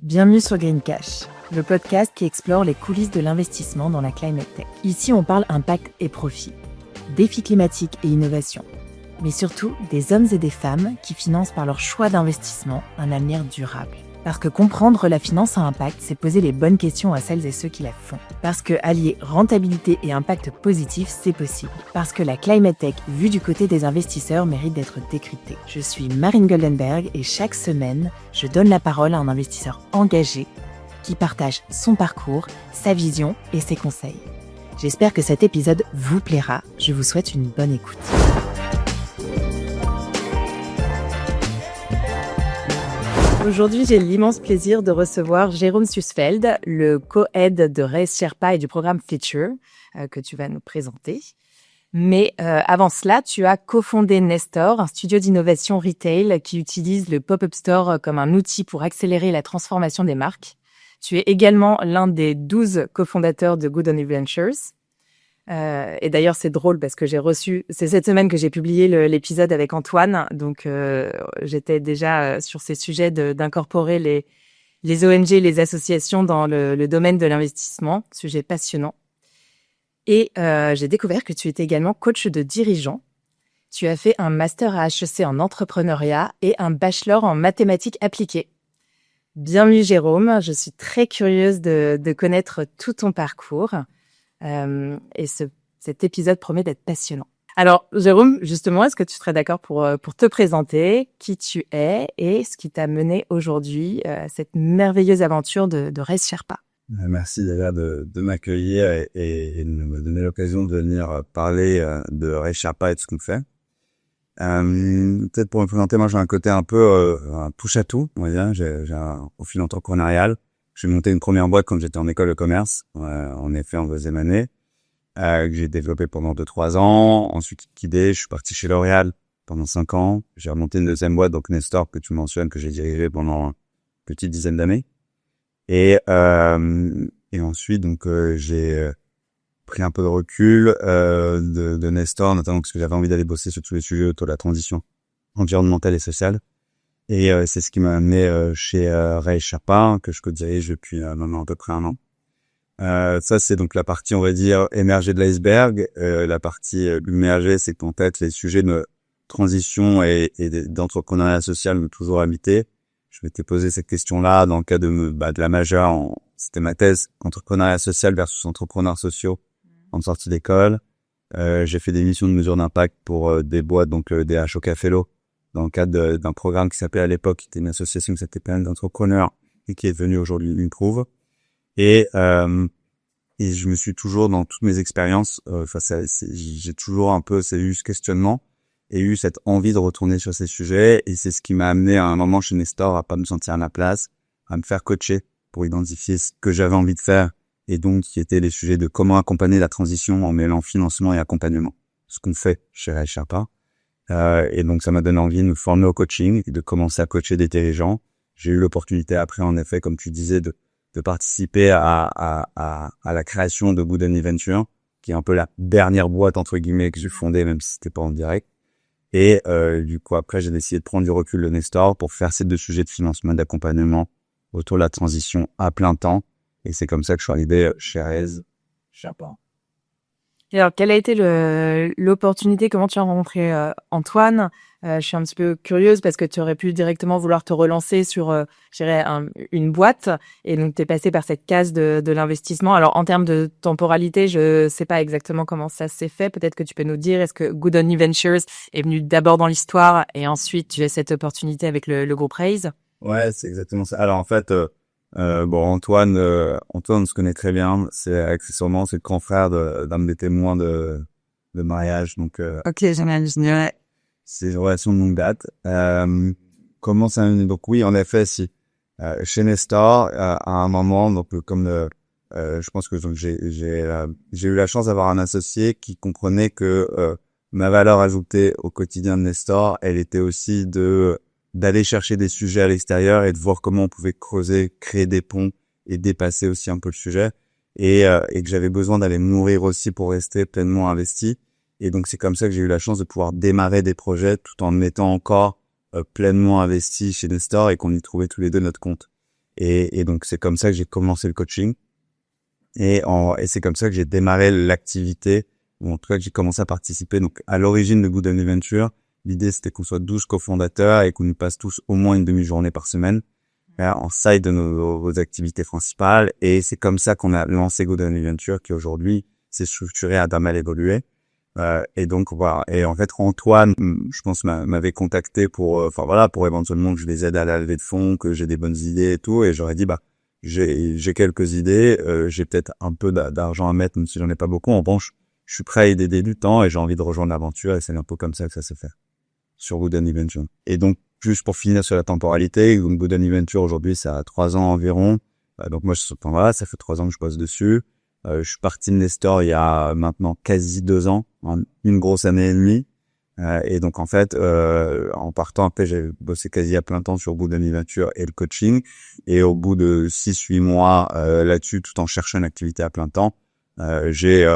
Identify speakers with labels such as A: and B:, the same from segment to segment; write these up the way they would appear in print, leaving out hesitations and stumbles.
A: Bienvenue sur Green Cash, le podcast qui explore les coulisses de l'investissement dans la climate tech. Ici, on parle impact et profit, défis climatiques et innovation, mais surtout des hommes et des femmes qui financent par leur choix d'investissement un avenir durable. Parce que comprendre la finance à impact, c'est poser les bonnes questions à celles et ceux qui la font. Parce que allier rentabilité et impact positif, c'est possible. Parce que la climate tech, vue du côté des investisseurs, mérite d'être décryptée. Je suis Marine Goldenberg et chaque semaine, je donne la parole à un investisseur engagé qui partage son parcours, sa vision et ses conseils. J'espère que cet épisode vous plaira. Je vous souhaite une bonne écoute. Aujourd'hui, j'ai l'immense plaisir de recevoir Jérôme Sussfeld, le co-head de Raise Sherpa et du programme Future, que tu vas nous présenter. Mais avant cela, tu as cofondé Nestor, un studio d'innovation retail qui utilise le pop-up store comme un outil pour accélérer la transformation des marques. Tu es également l'un des 12 cofondateurs de Good On You Ventures. Et d'ailleurs, c'est drôle parce que c'est cette semaine que j'ai publié l'épisode avec Antoine, donc j'étais déjà sur ces sujets d'incorporer les ONG, les associations dans le domaine de l'investissement, sujet passionnant. Et j'ai découvert que tu étais également coach de dirigeants. Tu as fait un master à HEC en entrepreneuriat et un bachelor en mathématiques appliquées. Bienvenue Jérôme, je suis très curieuse de connaître tout ton parcours. Et cet épisode promet d'être passionnant. Alors, Jérôme, justement, est-ce que tu serais d'accord pour te présenter qui tu es et ce qui t'a mené aujourd'hui à cette merveilleuse aventure de Raise Sherpa?
B: Merci déjà de m'accueillir et de me donner l'occasion de venir parler de Raise Sherpa et de ce qu'on fait. Peut-être pour me présenter, moi j'ai un côté un peu un touche à tout, on va dire. J'ai un profil entrepreneurial. J'ai monté une première boîte quand j'étais en école de commerce, en effet en deuxième année, que j'ai développé pendant 2-3 ans. Ensuite, je suis parti chez L'Oréal pendant 5 ans. J'ai remonté une deuxième boîte, donc Nestor, que tu mentionnes, que j'ai dirigé pendant une petite dizaine d'années. Et ensuite, donc j'ai pris un peu de recul de Nestor, notamment parce que j'avais envie d'aller bosser sur tous les sujets autour de la transition environnementale et sociale. Et c'est ce qui m'a amené chez Raise Sherpa, que je co-dirige depuis maintenant à peu près 1 an. Ça, c'est donc la partie, on va dire, émergée de l'iceberg. La partie immergée, c'est qu'en fait, les sujets de transition et d'entrepreneuriat social m'ont toujours habité. Je m'étais posé cette question-là dans le cadre de la majeure. C'était ma thèse, entrepreneuriat social versus entrepreneurs sociaux en sortie d'école. J'ai fait des missions de mesure d'impact pour des boîtes, donc le DH au Café Lo, dans le cadre d'un programme qui s'appelait à l'époque, qui était une association qui s'appelait Panel d'entrepreneurs et qui est devenue aujourd'hui Improve. Et je me suis toujours, dans toutes mes expériences, j'ai toujours un peu eu ce questionnement et eu cette envie de retourner sur ces sujets. Et c'est ce qui m'a amené à un moment chez Nestor à pas me sentir à ma place, à me faire coacher pour identifier ce que j'avais envie de faire. Et donc, qui étaient les sujets de comment accompagner la transition en mêlant financement et accompagnement. Ce qu'on fait chez Raise Sherpa. Et donc, ça m'a donné envie de me former au coaching et de commencer à coacher des dirigeants. J'ai eu l'opportunité après, en effet, comme tu disais, de participer à la création de Good On You Ventures, qui est un peu la dernière boîte, entre guillemets, que j'ai fondée, même si c'était pas en direct. Et du coup, après, j'ai décidé de prendre du recul de Nestor pour faire ces 2 sujets de financement et d'accompagnement autour de la transition à plein temps. Et c'est comme ça que je suis arrivé chez Raise Sherpa.
A: Et alors, quelle a été l'opportunité? Comment tu as rencontré Antoine? Je suis un petit peu curieuse parce que tu aurais pu directement vouloir te relancer sur, je dirais, une boîte. Et donc, tu es passé par cette case de l'investissement. Alors, en termes de temporalité, je sais pas exactement comment ça s'est fait. Peut-être que tu peux nous dire, est-ce que Good On You Ventures est venu d'abord dans l'histoire et ensuite tu as cette opportunité avec le groupe Raise?
B: Ouais, c'est exactement ça. Alors, en fait, Antoine, on se connaît très bien. C'est accessoirement, c'est le grand frère d'un de mes témoins de mariage. Donc,
A: Ok, j'imagine.
B: c'est une relation de longue date. Comment ça? Donc oui, en effet, si chez Nestor, à un moment, donc je pense que donc j'ai eu la chance d'avoir un associé qui comprenait que ma valeur ajoutée au quotidien de Nestor, elle était aussi d'aller chercher des sujets à l'extérieur et de voir comment on pouvait creuser, créer des ponts et dépasser aussi un peu le sujet. Et que j'avais besoin d'aller me nourrir aussi pour rester pleinement investi. Et donc, c'est comme ça que j'ai eu la chance de pouvoir démarrer des projets tout en me mettant encore pleinement investi chez Nestor et qu'on y trouvait tous les 2 notre compte. Et donc, c'est comme ça que j'ai commencé le coaching. Et c'est comme ça que j'ai démarré l'activité, ou en tout cas que j'ai commencé à participer. Donc, à l'origine de Good Venture, l'idée, c'était qu'on soit 12 cofondateurs et qu'on nous passe tous au moins une demi-journée par semaine en side de nos activités principales. Et c'est comme ça qu'on a lancé Good Venture, qui aujourd'hui s'est structuré, a pas mal évolué. Et donc, voilà. Et en fait, Antoine, je pense, m'avait contacté pour éventuellement que je les aide à la levée de fonds, que j'ai des bonnes idées et tout. Et j'aurais dit, j'ai quelques idées, j'ai peut-être un peu d'argent à mettre, même si j'en ai pas beaucoup. En revanche, je suis prêt à y dédier du temps et j'ai envie de rejoindre l'aventure, et c'est un peu comme ça que ça se fait sur Good Venture. Et donc, juste pour finir sur la temporalité, Good Venture aujourd'hui, ça a 3 ans environ. Donc moi, ça fait 3 ans que je bosse dessus. Je suis parti de Nestor il y a maintenant quasi 2 ans, une grosse année et demie. Et donc en fait, en partant après, j'ai bossé quasi à plein temps sur Good Venture et le coaching. Et au bout de 6-8 mois là-dessus, tout en cherchant une activité à plein temps, je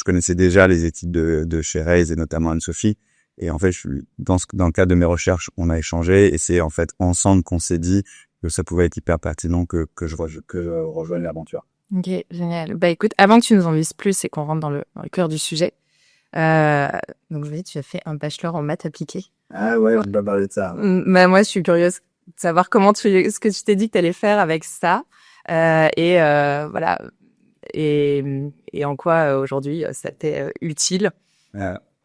B: connaissais déjà les équipes de chez Raise et notamment Anne-Sophie. Et en fait, dans le cadre de mes recherches, on a échangé et c'est en fait ensemble qu'on s'est dit que ça pouvait être hyper pertinent que je rejoigne l'aventure.
A: Ok, génial. Bah écoute, avant que tu nous en dises plus et qu'on rentre dans le cœur du sujet, donc je vais dire, tu as fait un bachelor en maths appliquées.
B: Ah ouais, on va parler de ça.
A: Bah moi, je suis curieuse de savoir ce que tu t'es dit que tu allais faire avec ça, voilà, et en quoi aujourd'hui ça t'est utile.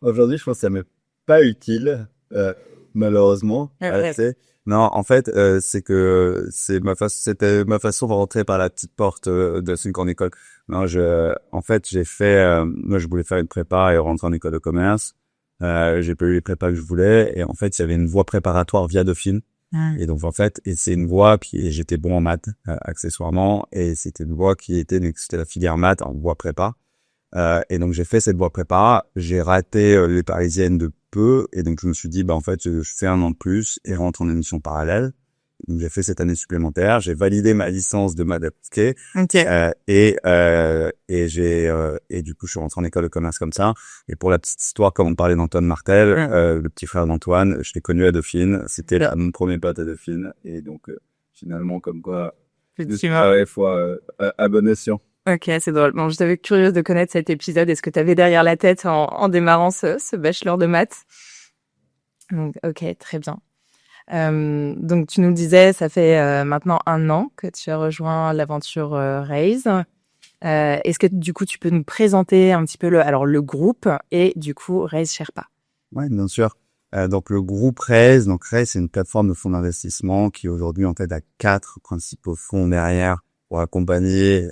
B: Aujourd'hui, je pense que ça m'est pas utile, malheureusement.
A: Ouais.
B: Non, en fait, c'est que c'était ma façon de rentrer par la petite porte de cette grande école. Non, en fait, j'ai fait, moi, je voulais faire une prépa et rentrer en école de commerce. J'ai pas eu les prépas que je voulais, et en fait, il y avait une voie préparatoire via Dauphine. Et donc, en fait, c'est une voie, puis j'étais bon en maths, accessoirement, et c'était une voie c'était la filière maths en voie prépa. Et donc j'ai fait cette voie prépa, j'ai raté les parisiennes de peu, et donc je me suis dit en fait je fais 1 an de plus et rentre en émission parallèle. Donc j'ai fait cette année supplémentaire, j'ai validé ma licence de maths appliquée, et du coup je suis rentré en école de commerce comme ça. Et pour la petite histoire, comme on parlait d'Antoine Martel, le petit frère d'Antoine, je l'ai connu à Dauphine, c'était mon premier pote à Dauphine, et donc finalement comme quoi fois à bon escient.
A: Ok, c'est drôle. Bon, j'étais curieuse de connaître cet épisode. Est-ce que tu avais derrière la tête en démarrant ce bachelor de maths? Donc, ok, très bien. Donc, tu nous disais, ça fait maintenant 1 an que tu as rejoint l'aventure Raise. Est-ce que du coup, tu peux nous présenter un petit peu le groupe et du coup Raise Sherpa?
B: Ouais, bien sûr. Donc le groupe Raise, c'est une plateforme de fonds d'investissement qui aujourd'hui en fait a 4 principaux fonds derrière pour accompagner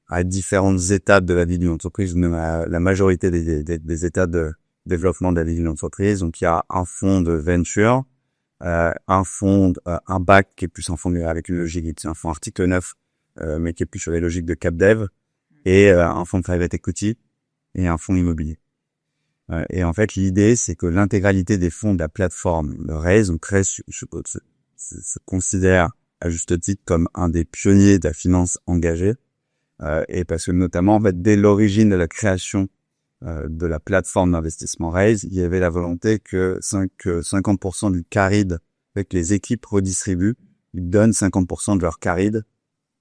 B: à différentes étapes de la vie d'une entreprise, même à la majorité des étapes de développement de la vie d'une entreprise. Donc il y a un fonds de venture, un fonds, un bac qui est plus un fonds avec une logique, c'est un fonds article 9, mais qui est plus sur les logiques de capdev, et un fonds de private equity et un fonds immobilier. Et en fait, l'idée, c'est que l'intégralité des fonds de la plateforme de Raise, donc Raise se considère à juste titre comme un des pionniers de la finance engagée, et parce que notamment, en fait, dès l'origine de la création de la plateforme d'investissement Raise, il y avait la volonté que 50% du caride avec les équipes redistribuent, ils donnent 50% de leur caride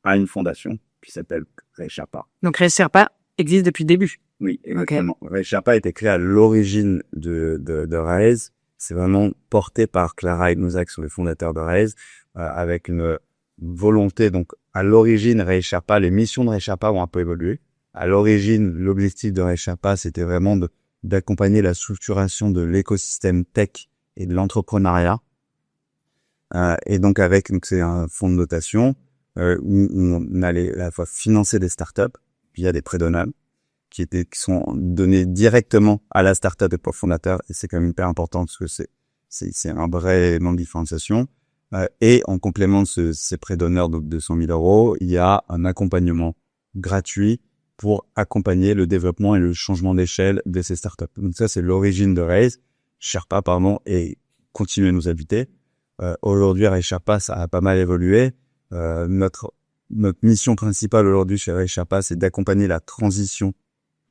B: à une fondation qui s'appelle Raise Sherpa.
A: Donc Raise Sherpa existe depuis le début.
B: Oui, exactement. Okay. Raise Sherpa a été créé à l'origine de Raise. C'est vraiment porté par Clara et Nouzak, qui sont les fondateurs de Raise, avec une volonté. Donc, à l'origine, Raise Sherpa, les missions de Raise Sherpa ont un peu évolué. À l'origine, l'objectif de Raise Sherpa, c'était vraiment d'accompagner la structuration de l'écosystème tech et de l'entrepreneuriat. Et donc, c'est un fonds de dotation où on allait à la fois financer des startups via des prêts donnables qui sont donnés directement à la startup et pour le fondateur. Et c'est quand même hyper important parce que c'est un vrai élément de différenciation. Et en complément de ces prêts d'honneur, donc 200 000 €, il y a un accompagnement gratuit pour accompagner le développement et le changement d'échelle de ces startups. Donc ça, c'est l'origine de Raise Sherpa, et continue à nous habiter. Aujourd'hui, Raise Sherpa, ça a pas mal évolué. Notre mission principale aujourd'hui chez Raise Sherpa, c'est d'accompagner la transition,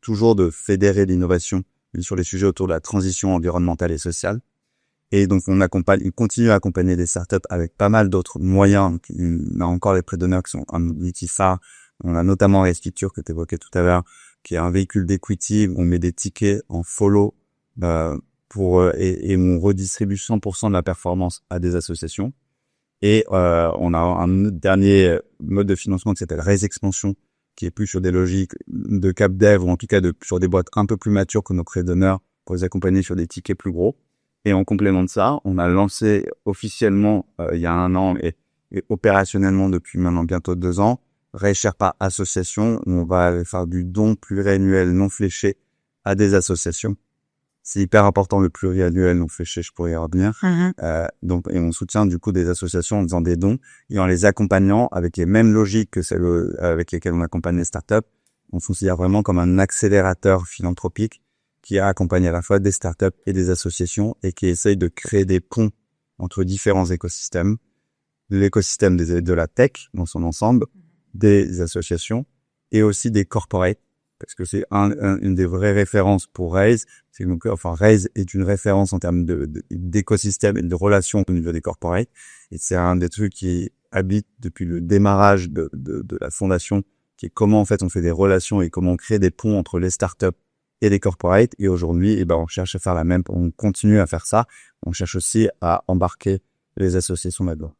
B: toujours de fédérer l'innovation sur les sujets autour de la transition environnementale et sociale. Et donc, on continue à accompagner des startups avec pas mal d'autres moyens. On a encore les prêts d'honneur qui sont un outil phare. On a notamment Raise Feature que tu évoquais tout à l'heure, qui est un véhicule d'equity. On met des tickets en follow et on redistribue 100% de la performance à des associations. Et on a un dernier mode de financement qui s'appelle Raise Expansion, qui est plus sur des logiques de cap dev ou en tout cas sur des boîtes un peu plus matures que nos prêts d'honneur pour les accompagner sur des tickets plus gros. Et en complément de ça, on a lancé officiellement il y a 1 an et opérationnellement depuis maintenant bientôt 2 ans, Raise Sherpa Association, où on va faire du don pluriannuel non fléché à des associations. C'est hyper important le pluriannuel non fléché, je pourrais y revenir. Donc, et on soutient du coup des associations en faisant des dons et en les accompagnant avec les mêmes logiques que celles avec lesquelles on accompagne les startups. On se considère vraiment comme un accélérateur philanthropique qui a accompagné à la fois des startups et des associations et qui essaye de créer des ponts entre différents écosystèmes, l'écosystème de la tech dans son ensemble, des associations et aussi des corporates, parce que c'est une des vraies références pour Raise. Raise est une référence en termes d'écosystème et de relations au niveau des corporates. Et c'est un des trucs qui habite depuis le démarrage de la fondation, qui est comment en fait on fait des relations et comment on crée des ponts entre les startups et les corporates. Et aujourd'hui, on cherche à faire on continue à faire ça. On cherche aussi à embarquer les associations là-dedans.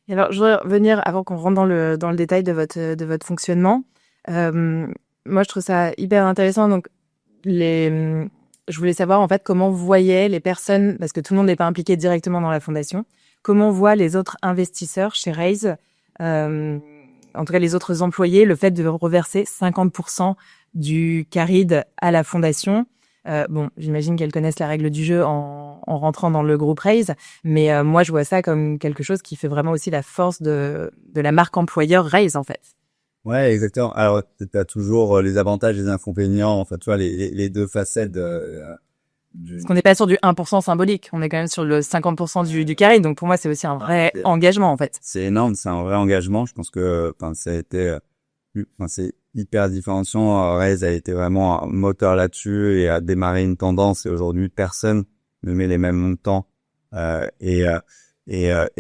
A: Et alors, je voudrais revenir, avant qu'on rentre dans le détail de votre fonctionnement. Moi, je trouve ça hyper intéressant. Donc, je voulais savoir, en fait, comment voyaient les personnes, parce que tout le monde n'est pas impliqué directement dans la fondation, comment voient les autres investisseurs chez Raise, en tout cas les autres employés, le fait de reverser 50% du caride à la fondation. J'imagine qu'elles connaissent la règle du jeu en rentrant dans le groupe Raise, mais moi, je vois ça comme quelque chose qui fait vraiment aussi la force de la marque employeur Raise, en fait.
B: Ouais, exactement. Alors, tu as toujours les avantages et les inconvénients, enfin, tu vois, les deux facettes
A: Parce qu'on n'est pas sur du 1% symbolique, on est quand même sur le 50% du carré, donc pour moi, c'est aussi un vrai engagement, en fait.
B: C'est énorme, c'est un vrai engagement. Je pense que, ça a été, c'est hyper différenciant. Raise a été vraiment un moteur là-dessus et a démarré une tendance et aujourd'hui, personne ne met les mêmes montants. Et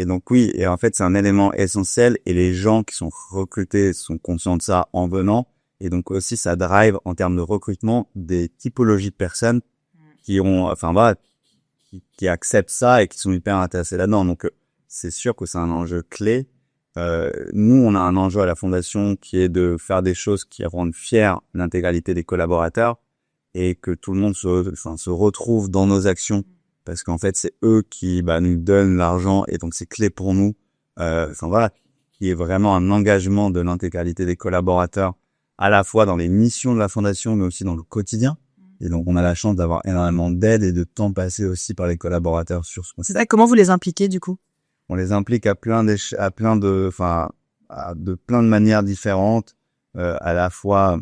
B: donc oui, et en fait c'est un élément essentiel et les gens qui sont recrutés sont conscients de ça en venant et donc aussi ça drive en termes de recrutement des typologies de personnes qui ont, qui acceptent ça et qui sont hyper intéressés là-dedans. Donc c'est sûr que c'est un enjeu clé. Nous on a un enjeu à la fondation qui est de faire des choses qui rendent fiers l'intégralité des collaborateurs et que tout le monde se retrouve dans nos actions. Parce qu'en fait, c'est eux qui nous donnent l'argent et donc c'est clé pour nous. Qui est vraiment un engagement de l'intégralité des collaborateurs, à la fois dans les missions de la fondation, mais aussi dans le quotidien. Et donc, on a la chance d'avoir énormément d'aide et de temps passé aussi par les collaborateurs sur ce qu'on fait.
A: C'est ça. Comment vous les impliquez du coup?
B: On les implique à plein de manières différentes, à la fois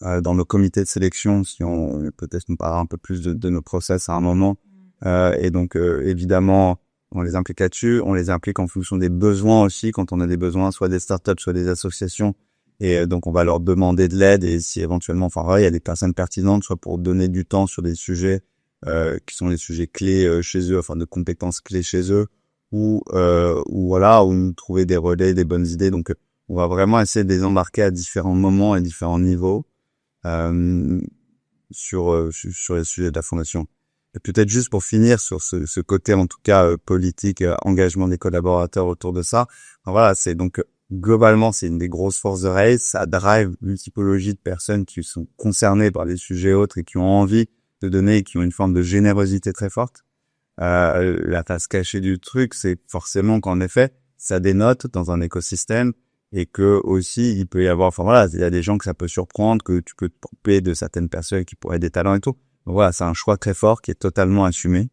B: dans nos comités de sélection, si on peut-être nous parler un peu plus de nos process à un moment. Et donc, évidemment, on les implique là-dessus. On les implique en fonction des besoins aussi, quand on a des besoins, soit des startups, soit des associations. Et donc, on va leur demander de l'aide. Et si éventuellement, il y a des personnes pertinentes, soit pour donner du temps sur des sujets qui sont des sujets clés chez eux, de compétences clés chez eux, ou nous trouver des relais, des bonnes idées. Donc, on va vraiment essayer de les embarquer à différents moments, à différents niveaux sur les sujets de la fondation. Et peut-être juste pour finir sur ce côté, en tout cas, politique, engagement des collaborateurs autour de ça. C'est donc, globalement, c'est une des grosses forces de Raise. Ça drive une typologie de personnes qui sont concernées par les sujets autres et qui ont envie de donner et qui ont une forme de générosité très forte. La face cachée du truc, c'est forcément qu'en effet, ça dénote dans un écosystème et que aussi, il peut y avoir, il y a des gens que ça peut surprendre, que tu peux te tromper de certaines personnes qui pourraient être des talents et tout. Donc c'est un choix très fort qui est totalement assumé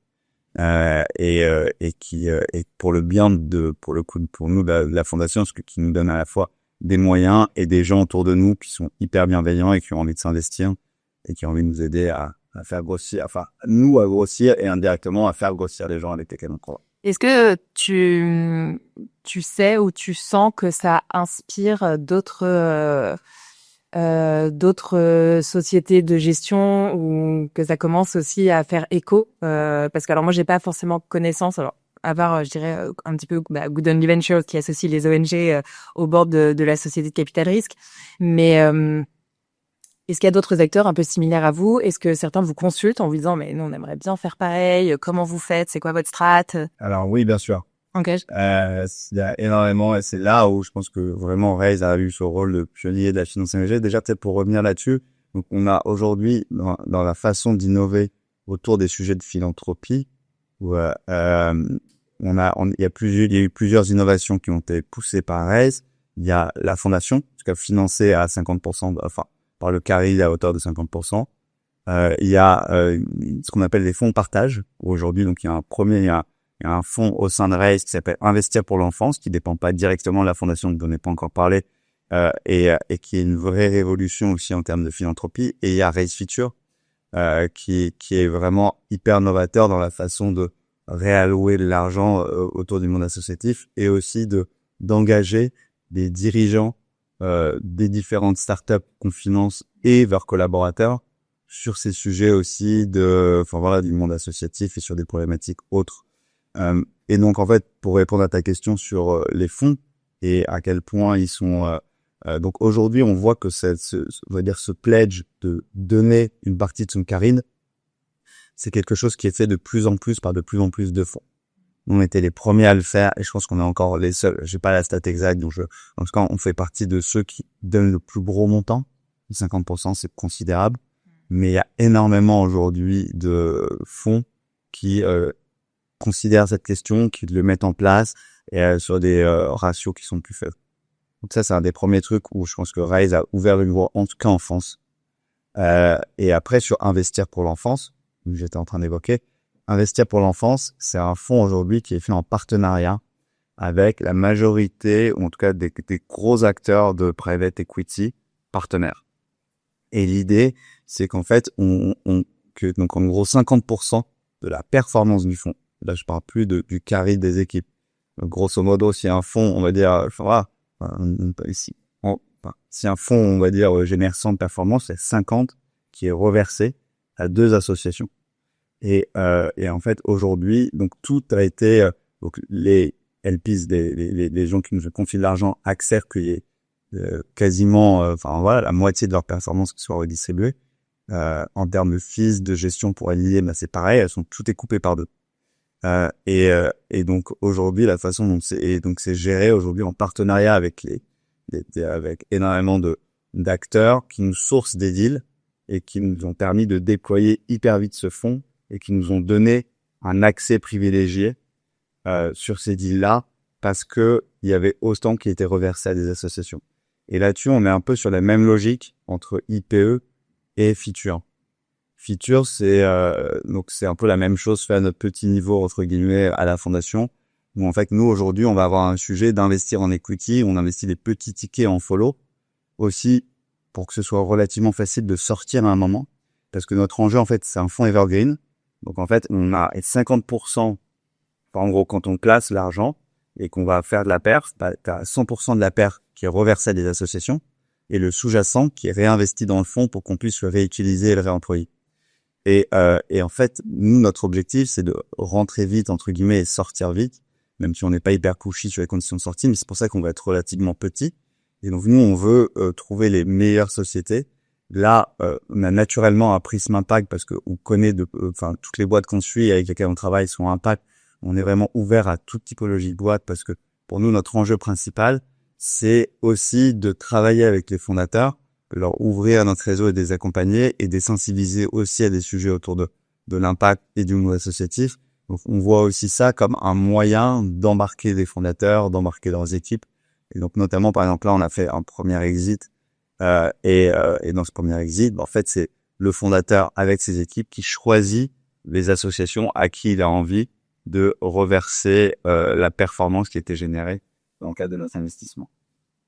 B: et qui est pour le bien pour nous la fondation, ce qui nous donne à la fois des moyens et des gens autour de nous qui sont hyper bienveillants et qui ont envie de s'investir et qui ont envie de nous aider à faire grossir, nous à grossir et indirectement à faire grossir les gens avec lesquels on travaille.
A: Est-ce que tu sais ou tu sens que ça inspire d'autres d'autres sociétés de gestion ou que ça commence aussi à faire écho parce que alors moi j'ai pas forcément connaissance alors à part je dirais un petit peu Good Only Ventures qui associe les ONG au bord de la société de capital risque mais est-ce qu'il y a d'autres acteurs un peu similaires à vous? Est-ce que certains vous consultent en vous disant mais nous on aimerait bien faire pareil, comment vous faites, c'est quoi votre strat?
B: Alors oui, bien sûr.
A: Ok.
B: Il y a énormément, et c'est là où je pense que vraiment Raise a eu ce rôle de pionnier de la finance émergente. Déjà, peut-être pour revenir là-dessus, donc on a aujourd'hui dans la façon d'innover autour des sujets de philanthropie, où il y a eu plusieurs innovations qui ont été poussées par Raise. Il y a la fondation, en tout cas financée à 50%, enfin par le carry à hauteur de 50%. Il y a ce qu'on appelle les fonds de partage. Où aujourd'hui, donc il y a un fonds au sein de Raise qui s'appelle Investir pour l'enfance, qui dépend pas directement de la fondation, dont on n'est pas encore parlé, et qui est une vraie révolution aussi en termes de philanthropie. Et il y a Raise Future, qui est vraiment hyper novateur dans la façon de réallouer de l'argent autour du monde associatif et aussi d'engager des dirigeants des différentes startups qu'on finance et leurs collaborateurs sur ces sujets aussi du monde associatif et sur des problématiques autres. Et donc en fait, pour répondre à ta question sur les fonds et à quel point ils sont donc aujourd'hui, on voit que ce pledge de donner une partie de son caride, c'est quelque chose qui est fait de plus en plus par de plus en plus de fonds. On était les premiers à le faire et je pense qu'on est encore les seuls. J'ai pas la stat exacte, donc en tout cas, on fait partie de ceux qui donnent le plus gros montant. 50%, c'est considérable. Mais il y a énormément aujourd'hui de fonds qui considèrent cette question, qui le mettent en place et sur des ratios qui sont plus faibles. Donc ça, c'est un des premiers trucs où je pense que Raise a ouvert une voie, en tout cas en France. Et après, sur Investir pour l'enfance, que j'étais en train d'évoquer, Investir pour l'enfance, c'est un fonds aujourd'hui qui est fait en partenariat avec la majorité, ou en tout cas des gros acteurs de private equity partenaires. Et l'idée, c'est qu'en fait, donc en gros 50% de la performance du fonds, là je parle plus du carry des équipes. Donc, grosso modo, si un fonds, on va dire, si un fonds, on va dire, génère 100 de performance, c'est 50 qui est reversé à 2 associations. Et en fait, aujourd'hui, donc tout a été, donc les LPs, les gens qui nous confient de l'argent acceptent qu'il y ait quasiment, la moitié de leur performance qui soit redistribuée. En termes de fees, de gestion pour aligner, c'est pareil, tout est coupé par 2. Et donc aujourd'hui, la façon dont c'est géré aujourd'hui en partenariat avec avec énormément d'acteurs qui nous sourcent des deals et qui nous ont permis de déployer hyper vite ce fonds et qui nous ont donné un accès privilégié sur ces deals-là parce que il y avait autant qui étaient reversés à des associations. Et là-dessus, on est un peu sur la même logique entre IPE et Future. Future, c'est un peu la même chose fait à notre petit niveau entre guillemets à la fondation. Où en fait, nous aujourd'hui, on va avoir un sujet d'investir en equity, on investit des petits tickets en follow aussi pour que ce soit relativement facile de sortir à un moment. Parce que notre enjeu, en fait, c'est un fonds evergreen. Donc, en fait, on a 50%, en gros, quand on place l'argent et qu'on va faire de la perf, t'as 100% de la perf qui est reversée à des associations et le sous-jacent qui est réinvesti dans le fonds pour qu'on puisse le réutiliser et le réemployer. Et en fait, nous, notre objectif, c'est de rentrer vite, entre guillemets, et sortir vite, même si on n'est pas hyper pushy sur les conditions de sortie, mais c'est pour ça qu'on va être relativement petit. Et donc, nous, on veut trouver les meilleures sociétés. Là, on a naturellement un prisme impact parce que on connaît toutes les boîtes qu'on suit avec lesquelles on travaille sont impact. On est vraiment ouvert à toute typologie de boîte parce que pour nous, notre enjeu principal, c'est aussi de travailler avec les fondateurs, de leur ouvrir notre réseau et de les accompagner et de les sensibiliser aussi à des sujets autour de l'impact et du monde associatif. Donc, on voit aussi ça comme un moyen d'embarquer les fondateurs, d'embarquer leurs équipes. Et donc, notamment, par exemple, là, on a fait un premier exit. Et dans ce premier exit, en fait, c'est le fondateur avec ses équipes qui choisit les associations à qui il a envie de reverser la performance qui était générée dans le cadre de notre investissement.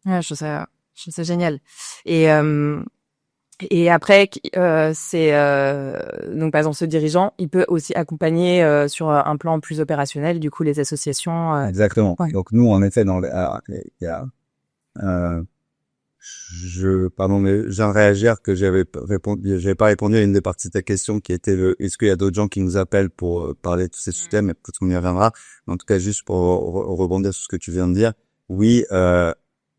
A: Ouais, je trouve ça génial. Et après, c'est donc par exemple ce dirigeant, il peut aussi accompagner sur un plan plus opérationnel, du coup les associations.
B: Exactement.
A: Ouais.
B: Donc nous, en effet, Pardon, mais je viens de réagir que j'avais pas répondu à une des parties de ta question qui était est-ce qu'il y a d'autres gens qui nous appellent pour parler de tous ces sujets, mais peut-être qu'on y reviendra. Mais en tout cas, juste pour rebondir sur ce que tu viens de dire. Oui,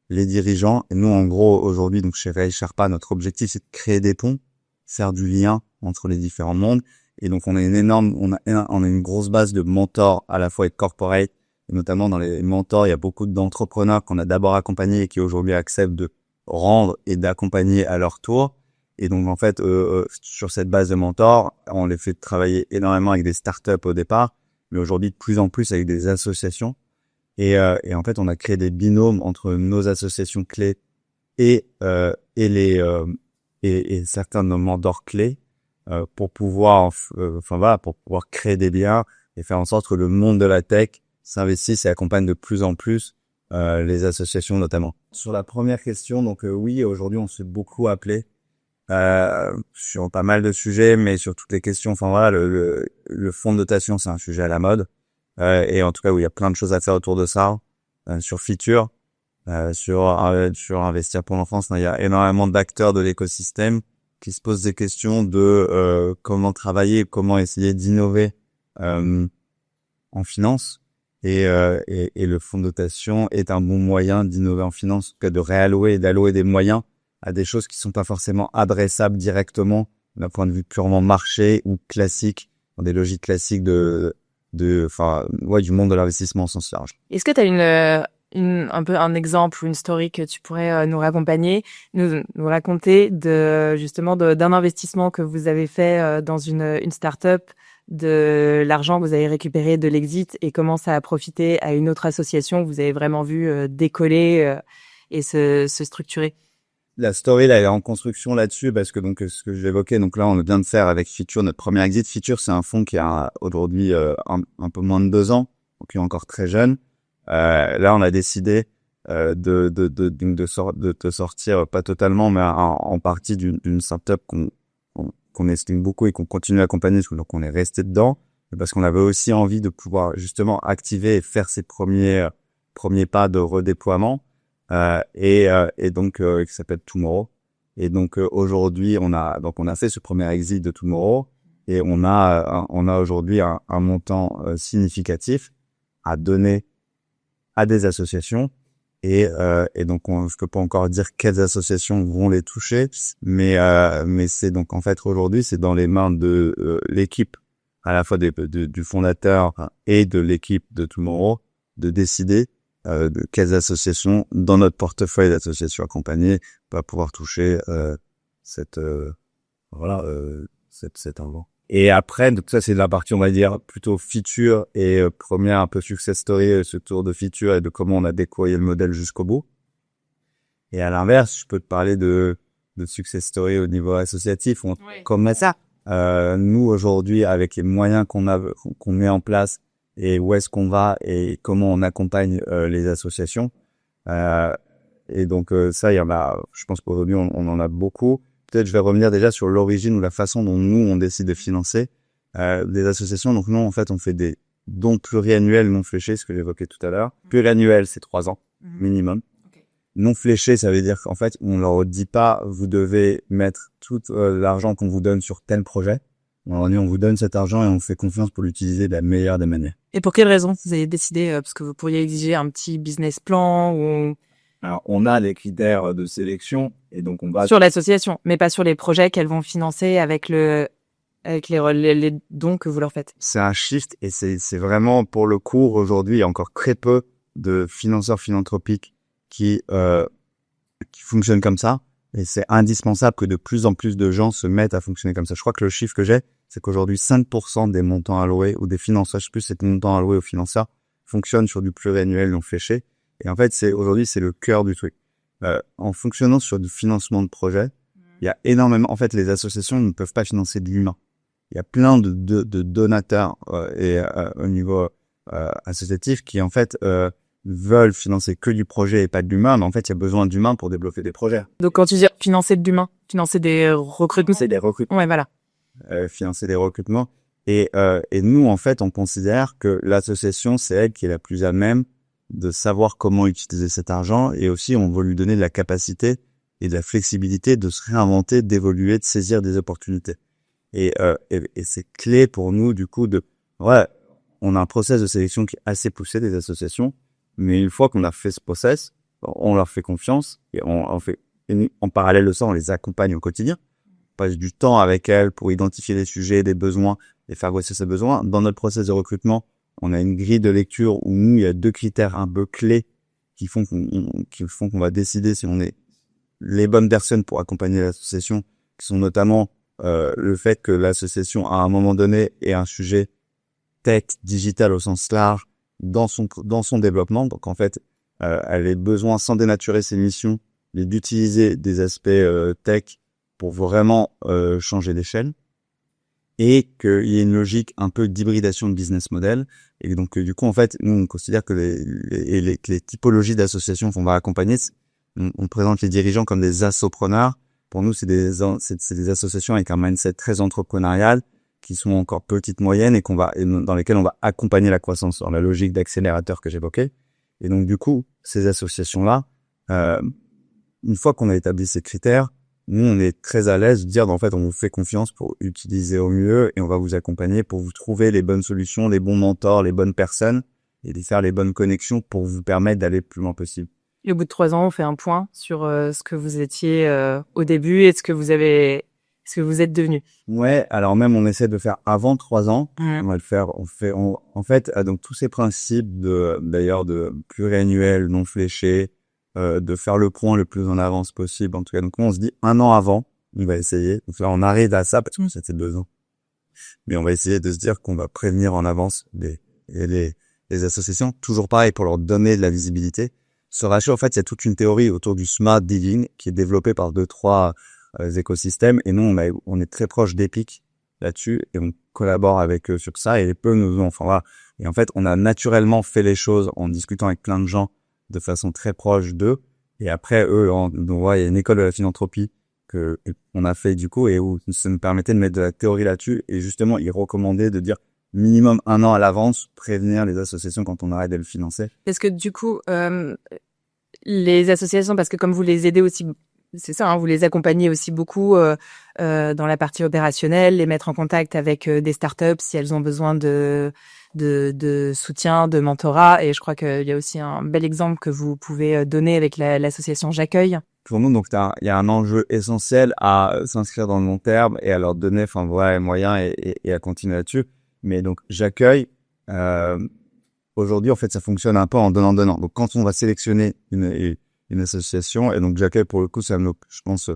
B: les dirigeants, et nous, en gros, aujourd'hui, donc, chez Ray Sherpa, notre objectif, c'est de créer des ponts, faire du lien entre les différents mondes. Et donc, on a une grosse base de mentors, à la fois et de corporate. Et notamment dans les mentors, il y a beaucoup d'entrepreneurs qu'on a d'abord accompagnés et qui aujourd'hui acceptent de rendre et d'accompagner à leur tour. Et donc, en fait, sur cette base de mentors, on les fait travailler énormément avec des startups au départ, mais aujourd'hui, de plus en plus avec des associations. Et en fait, on a créé des binômes entre nos associations clés et certains de nos mentors clés, pour pouvoir, pour pouvoir créer des liens et faire en sorte que le monde de la tech s'investisse et accompagne de plus en plus les associations notamment. Sur la première question, donc oui, aujourd'hui on se fait beaucoup appeler sur pas mal de sujets, mais sur toutes les questions. Le fonds de dotation, c'est un sujet à la mode, et en tout cas où il y a plein de choses à faire autour de ça. Sur Feature, sur Investir pour l'enfance, il y a énormément d'acteurs de l'écosystème qui se posent des questions de comment travailler, comment essayer d'innover en finance. Et le fonds de dotation est un bon moyen d'innover en finance, en tout cas de réallouer et d'allouer des moyens à des choses qui sont pas forcément adressables directement d'un point de vue purement marché ou classique, dans des logiques classiques du monde de l'investissement au sens large.
A: Est-ce que tu as un peu un exemple ou une story que tu pourrais nous raccompagner, nous raconter d'un investissement que vous avez fait dans une start-up, de l'argent que vous avez récupéré de l'exit et comment ça a profité à une autre association que vous avez vraiment vu décoller et se structurer?
B: La story, là, elle est en construction là-dessus parce que donc ce que j'évoquais, donc là, on vient de faire avec Feature notre premier exit. Feature, c'est un fonds qui a aujourd'hui un peu moins de 2 ans, donc qui est encore très jeune. Là, on a décidé de te sortir, pas totalement, mais en partie d'une startup qu'on estime beaucoup et qu'on continue à accompagner, donc on est resté dedans, parce qu'on avait aussi envie de pouvoir justement activer et faire ces premiers pas de redéploiement, et donc qui s'appelle Tomorrow. Et donc aujourd'hui, on a fait ce premier exit de Tomorrow, et on a aujourd'hui un montant significatif à donner à des associations. Et donc je peux pas encore dire quelles associations vont les toucher, mais c'est donc en fait aujourd'hui c'est dans les mains de l'équipe, à la fois du fondateur et de l'équipe de Tomorrow, de décider de quelles associations dans notre portefeuille d'associations accompagnées va pouvoir toucher cet argent. Et après, donc ça c'est la partie, on va dire, plutôt feature et première un peu success story, ce tour de feature et de comment on a déployé le modèle jusqu'au bout. Et à l'inverse, je peux te parler de success story au niveau associatif. Comme ça, nous aujourd'hui, avec les moyens qu'on met en place et où est-ce qu'on va et comment on accompagne les associations. Et donc ça, il y en a. Je pense qu'aujourd'hui, on en a beaucoup. Peut-être je vais revenir déjà sur l'origine ou la façon dont nous, on décide de financer des associations. Donc nous, en fait, on fait des dons pluriannuels non fléchés, ce que j'évoquais tout à l'heure. Pluriannuel, c'est 3 ans minimum. Okay. Non fléché, ça veut dire qu'en fait, on leur dit pas, vous devez mettre tout l'argent qu'on vous donne sur tel projet. On vous donne cet argent et on fait confiance pour l'utiliser de la meilleure des manières.
A: Et pour quelle raison vous avez décidé, parce que vous pourriez exiger un petit business plan ou...
B: Alors, on a des critères de sélection et donc on va...
A: Sur l'association, mais pas sur les projets qu'elles vont financer avec les dons que vous leur faites.
B: C'est un shift et c'est vraiment, pour le coup, aujourd'hui, il y a encore très peu de financeurs philanthropiques qui fonctionnent comme ça. Et c'est indispensable que de plus en plus de gens se mettent à fonctionner comme ça. Je crois que le chiffre que j'ai, c'est qu'aujourd'hui, 5% des montants alloués ou des financeurs, je sais plus, c'est des montants alloués aux financeurs, fonctionnent sur du pluriannuel non fléché. Et en fait, aujourd'hui, c'est le cœur du truc. En fonctionnant sur du financement de projet, il y a énormément... En fait, les associations ne peuvent pas financer de l'humain. Il y a plein de donateurs au niveau associatif qui, en fait, veulent financer que du projet et pas de l'humain. Mais en fait, il y a besoin d'humain pour développer des projets.
A: Donc, quand tu dis financer de l'humain, financer des recrutements.
B: C'est des recrutements.
A: Ouais, voilà.
B: Financer des recrutements. Et nous, en fait, on considère que l'association, c'est elle qui est la plus à même de savoir comment utiliser cet argent, et aussi on veut lui donner de la capacité et de la flexibilité de se réinventer, d'évoluer, de saisir des opportunités. Et c'est clé pour nous, du coup, on a un process de sélection qui est assez poussé des associations, mais une fois qu'on a fait ce process, on leur fait confiance et en parallèle de ça, on les accompagne au quotidien. On passe du temps avec elles pour identifier des sujets, des besoins et faire voici ces besoins. Dans notre process de recrutement, on a une grille de lecture où nous, il y a 2 critères un peu clés qui font qu'on va décider si on est les bonnes personnes pour accompagner l'association, qui sont notamment le fait que l'association, à un moment donné, ait un sujet tech, digital au sens large, dans son développement. Donc, en fait, elle ait besoin, sans dénaturer ses missions, d'utiliser des aspects tech pour vraiment changer d'échelle. Et qu'il y ait une logique un peu d'hybridation de business model. Et donc, du coup, en fait, nous, on considère que les typologies d'associations qu'on va accompagner, on présente les dirigeants comme des assopreneurs. Pour nous, c'est des associations avec un mindset très entrepreneurial, qui sont encore petites, moyennes, et dans lesquelles on va accompagner la croissance dans la logique d'accélérateur que j'évoquais. Et donc, du coup, ces associations-là, une fois qu'on a établi ces critères, nous, on est très à l'aise de dire, en fait, on vous fait confiance pour utiliser au mieux et on va vous accompagner pour vous trouver les bonnes solutions, les bons mentors, les bonnes personnes et de faire les bonnes connexions pour vous permettre d'aller le plus loin possible.
A: Et au bout de 3 ans, on fait un point sur ce que vous étiez au début et ce que vous êtes devenu.
B: Ouais, alors même on essaie de faire avant 3 ans. On va le faire. En fait, donc tous ces principes d'ailleurs de pluriannuel, non fléché, de faire le point le plus en avance possible. En tout cas, donc on se dit 1 an avant, on va essayer. Donc là, on arrive à ça parce que c'était 2 ans. Mais on va essayer de se dire qu'on va prévenir en avance les associations. Toujours pareil pour leur donner de la visibilité. Ce ratio, en fait, il y a toute une théorie autour du smart dealing qui est développée par 2-3 écosystèmes. Et nous, on est très proche d'Epic là-dessus et on collabore avec eux sur ça. Et les peu nous ont, enfin voilà. Et en fait, on a naturellement fait les choses en discutant avec plein de gens de façon très proche d'eux. Et après, eux, il y a une école de la philanthropie qu'on a fait du coup et où ça nous permettait de mettre de la théorie là-dessus. Et justement, ils recommandaient de dire minimum 1 an à l'avance, prévenir les associations quand on arrête de le financer.
A: Est-ce que du coup, les associations, parce que comme vous les aidez aussi, c'est ça, hein, vous les accompagnez aussi beaucoup dans la partie opérationnelle, les mettre en contact avec des startups si elles ont besoin de soutien, de mentorat. Et je crois qu'il y a aussi un bel exemple que vous pouvez donner avec l'association J'accueille.
B: Pour nous, donc, il y a un enjeu essentiel à s'inscrire dans le long terme et à leur donner, moyens et à continuer là-dessus. Mais donc, J'accueille, aujourd'hui, en fait, ça fonctionne un peu en donnant. Donc, quand on va sélectionner une association, et donc J'accueille, pour le coup, je pense,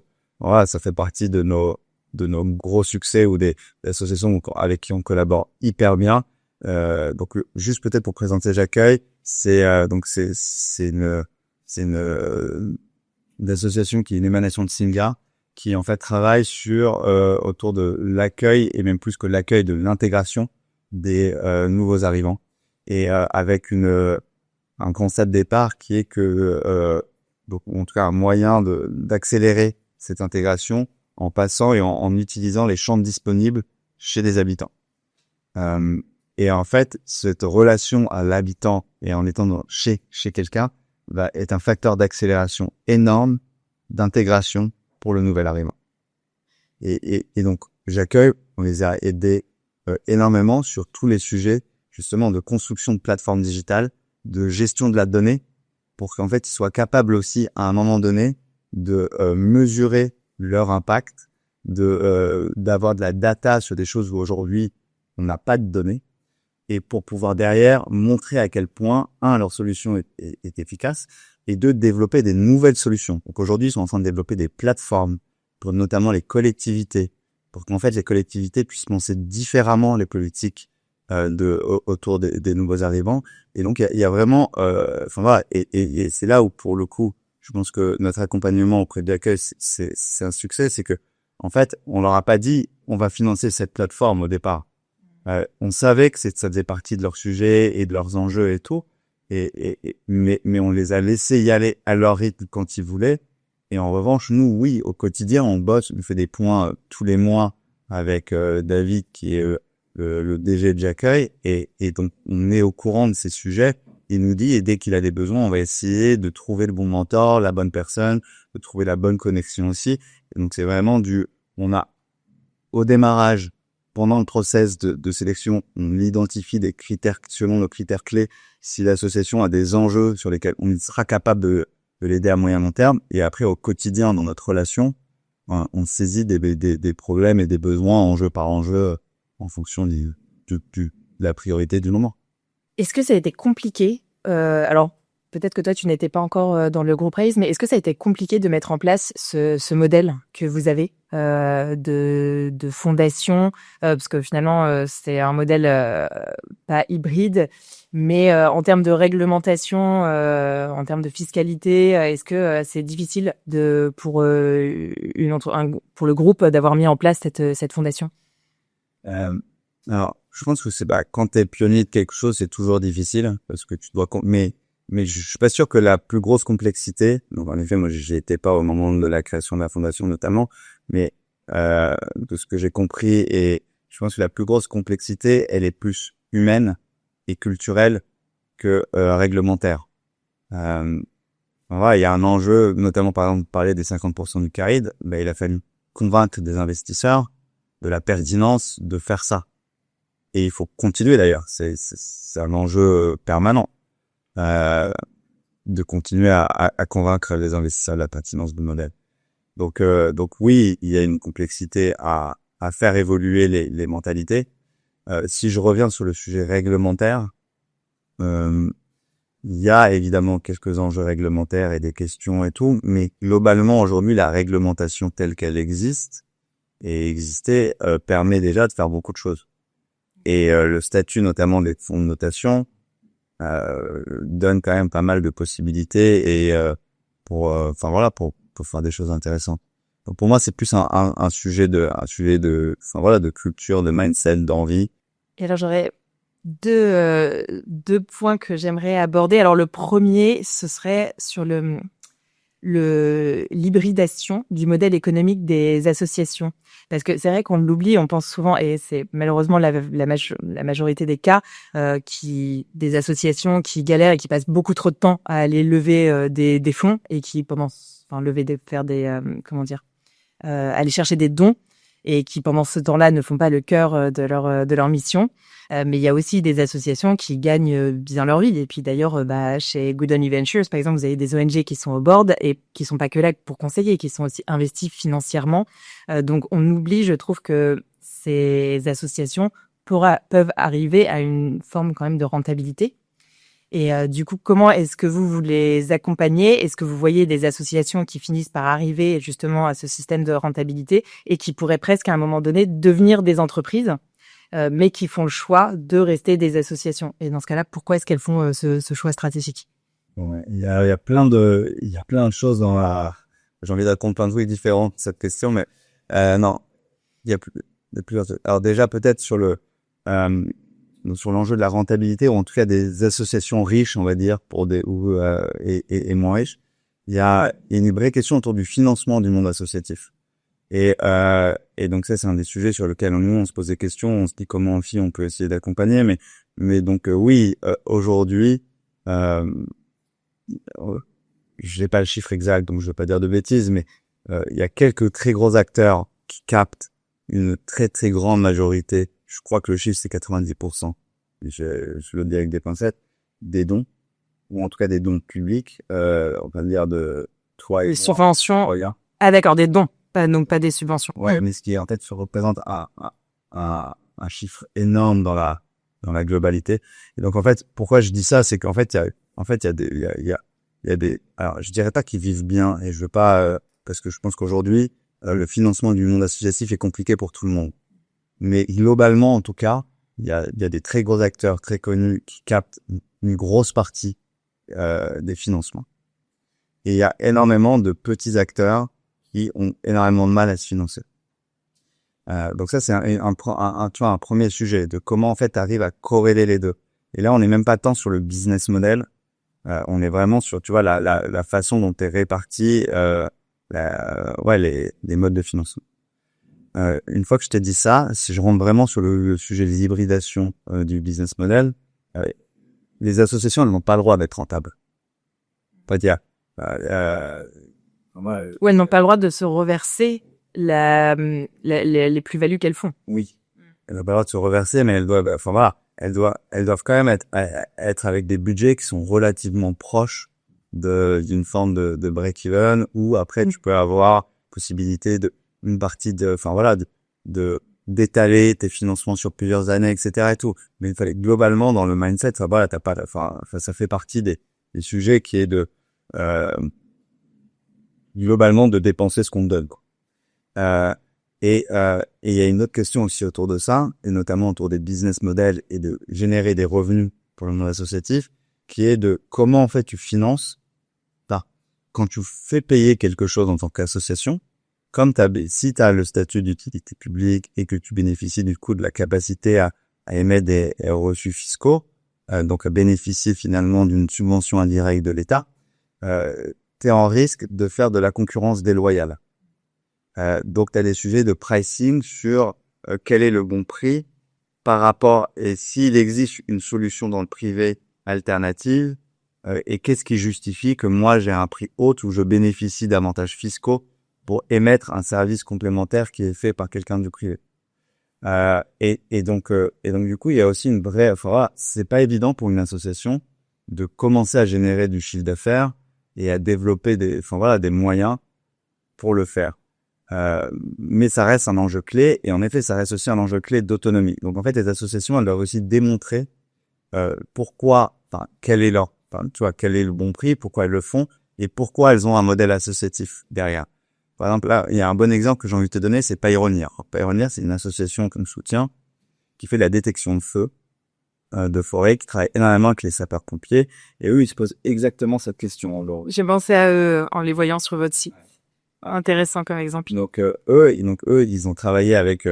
B: ça fait partie de nos gros succès ou des associations avec qui on collabore hyper bien. Donc, juste peut-être pour présenter J'accueille, c'est une association qui est une émanation de Singa, qui en fait travaille autour de l'accueil et même plus que l'accueil, de l'intégration des nouveaux arrivants et avec un concept de départ qui est que donc en tout cas un moyen d'accélérer cette intégration en passant et en utilisant les chambres disponibles chez des habitants. Et en fait, cette relation à l'habitant et en étant chez quelqu'un est un facteur d'accélération énorme d'intégration pour le nouvel arrivant. Et donc, J'accueille, on les a aidés énormément sur tous les sujets, justement, de construction de plateformes digitales, de gestion de la donnée, pour qu'en fait, ils soient capables aussi, à un moment donné, de mesurer leur impact, d'avoir de la data sur des choses où aujourd'hui, on n'a pas de données, et pour pouvoir derrière montrer à quel point, leur solution est efficace, et développer des nouvelles solutions. Donc aujourd'hui, ils sont en train de développer des plateformes pour notamment les collectivités, pour qu'en fait les collectivités puissent penser différemment les politiques autour des nouveaux arrivants. Et donc il y a vraiment, et c'est là où pour le coup, je pense que notre accompagnement auprès de l'accueil, c'est un succès, c'est que en fait, on leur a pas dit on va financer cette plateforme au départ. On savait que ça faisait partie de leur sujet et de leurs enjeux et tout, mais on les a laissés y aller à leur rythme quand ils voulaient. Et en revanche, nous, oui, au quotidien, on bosse, on fait des points tous les mois avec David, qui est le DG de J'accueille, et donc on est au courant de ces sujets il nous dit, et dès qu'il a des besoins, on va essayer de trouver le bon mentor, la bonne personne, de trouver la bonne connexion aussi. Et donc, c'est vraiment on a, au démarrage, pendant le process de sélection, on identifie des critères, selon nos critères clés, si l'association a des enjeux sur lesquels on sera capable de l'aider à moyen long terme. Et après, au quotidien, dans notre relation, on saisit des problèmes et des besoins enjeu par enjeu en fonction de la priorité du moment.
A: Est-ce que ça a été compliqué alors, peut-être que toi, tu n'étais pas encore dans le groupe Raise, mais est-ce que ça a été compliqué de mettre en place ce modèle que vous avez de fondation parce que finalement, c'est un modèle pas hybride, mais en termes de réglementation, en termes de fiscalité, est-ce que c'est difficile pour le groupe d'avoir mis en place cette fondation?
B: Alors, je pense que quand t'es pionnier de quelque chose, c'est toujours difficile parce que tu dois, mais je suis pas sûr que la plus grosse complexité, donc en effet, moi, j'y étais pas au moment de la création de la fondation notamment, mais, de ce que j'ai compris, et je pense que la plus grosse complexité, elle est plus humaine et culturelle que, réglementaire. Voilà, il y a un enjeu, notamment par exemple, parler des 50% du CARID, il a fallu convaincre des investisseurs de la pertinence de faire ça. Et il faut continuer d'ailleurs, c'est un enjeu permanent de continuer à convaincre les investisseurs de la pertinence du modèle. Donc oui, il y a une complexité à faire évoluer les mentalités. Si je reviens sur le sujet réglementaire, il y a évidemment quelques enjeux réglementaires et des questions et tout, mais globalement aujourd'hui la réglementation telle qu'elle existe et existait permet déjà de faire beaucoup de choses. Et le statut notamment des fonds de notation donne quand même pas mal de possibilités et pour faire des choses intéressantes. Donc pour moi c'est plus un sujet de culture, de mindset, d'envie.
A: Et alors j'aurais deux points que j'aimerais aborder. Alors le premier, ce serait sur l'hybridation du modèle économique des associations. Parce que c'est vrai qu'on l'oublie, on pense souvent, et c'est malheureusement la majorité des cas, des associations qui galèrent et qui passent beaucoup trop de temps à aller lever des fonds et qui aller chercher des dons et qui pendant ce temps-là ne font pas le cœur de leur mission. Mais il y a aussi des associations qui gagnent bien leur vie. Et puis d'ailleurs, chez Good On You Ventures, par exemple, vous avez des ONG qui sont au board et qui sont pas que là pour conseiller, qui sont aussi investis financièrement. Donc on oublie, je trouve, que ces associations peuvent arriver à une forme quand même de rentabilité. Et du coup, comment est-ce que vous les accompagnez? Est-ce que vous voyez des associations qui finissent par arriver justement à ce système de rentabilité et qui pourraient presque à un moment donné devenir des entreprises, mais qui font le choix de rester des associations? Et dans ce cas-là, pourquoi est-ce qu'elles font ce choix stratégique?
B: Ouais, il y a plein de choses j'ai envie de répondre plein de trucs différents à cette question, mais non, il y a plusieurs. Alors déjà peut-être sur l'enjeu de la rentabilité, ou en tout cas des associations riches, on va dire, et moins riches, il y a une vraie question autour du financement du monde associatif. Et donc ça, c'est un des sujets sur lesquels on se pose des questions, on se dit comment on peut essayer d'accompagner, mais donc oui, aujourd'hui, j'ai pas le chiffre exact, donc je veux pas dire de bêtises, mais il y a quelques très gros acteurs qui captent une très très grande majorité. Je crois que le chiffre c'est 90%. Je le dis avec des pincettes, des dons, ou en tout cas des dons publics, on va dire de toi et
A: des subventions. Ah d'accord, des dons, donc pas des subventions.
B: Ouais, mais ce qui en fait se représente un chiffre énorme dans la globalité. Et donc en fait, pourquoi je dis ça, c'est qu'en fait il y a des alors je dirais pas qu'ils vivent bien, et je veux pas parce que je pense qu'aujourd'hui le financement du monde associatif est compliqué pour tout le monde. Mais globalement, en tout cas, il y a des très gros acteurs très connus qui captent une grosse partie des financements. Et il y a énormément de petits acteurs qui ont énormément de mal à se financer. Donc ça, c'est un premier sujet de comment en fait t'arrives à corréler les deux. Et là, on n'est même pas tant sur le business model. On est vraiment sur, tu vois, la façon dont est réparti les modes de financement. Une fois que je t'ai dit ça, si je rentre vraiment sur le sujet des hybridations du business model, les associations, elles n'ont pas le droit d'être rentables. Pas dire.
A: Ou elles n'ont pas le droit de se reverser les plus-values qu'elles font.
B: Oui. Elles n'ont pas le droit de se reverser, mais elles doivent, enfin voilà, elles doivent quand même être avec des budgets qui sont relativement proches d'une forme de break-even, où après tu peux avoir possibilité une partie enfin voilà, d'étaler tes financements sur plusieurs années, etc. et tout. Mais il fallait globalement dans le mindset, enfin voilà, ça fait partie des sujets qui est globalement de dépenser ce qu'on te donne, quoi. Et il y a une autre question aussi autour de ça, et notamment autour des business models et de générer des revenus pour le monde associatif, qui est de comment en fait tu finances. Quand tu fais payer quelque chose en tant qu'association, si tu as le statut d'utilité publique et que tu bénéficies du coup de la capacité à émettre des reçus fiscaux, donc à bénéficier finalement d'une subvention indirecte de l'État, tu es en risque de faire de la concurrence déloyale. Donc tu as des sujets de pricing sur quel est le bon prix par rapport, et s'il existe une solution dans le privé alternative, et qu'est-ce qui justifie que moi j'ai un prix haut où je bénéficie d'avantages fiscaux pour émettre un service complémentaire qui est fait par quelqu'un du privé. Et donc du coup il y a aussi une vraie, enfin voilà, c'est pas évident pour une association de commencer à générer du chiffre d'affaires et à développer des moyens pour le faire. Mais ça reste un enjeu clé, et en effet ça reste aussi un enjeu clé d'autonomie. Donc en fait les associations elles doivent aussi démontrer quel est le bon prix, pourquoi elles le font, et pourquoi elles ont un modèle associatif derrière. Par exemple, là, il y a un bon exemple que j'ai envie de te donner, c'est Pioneer. Pioneer, c'est une association comme soutien qui fait de la détection de feu, de forêt, qui travaille énormément avec les sapeurs-pompiers, et eux, ils se posent exactement cette question. Alors,
A: j'ai pensé à eux en les voyant sur votre site. Intéressant comme exemple.
B: Donc, eux, ils ont travaillé avec,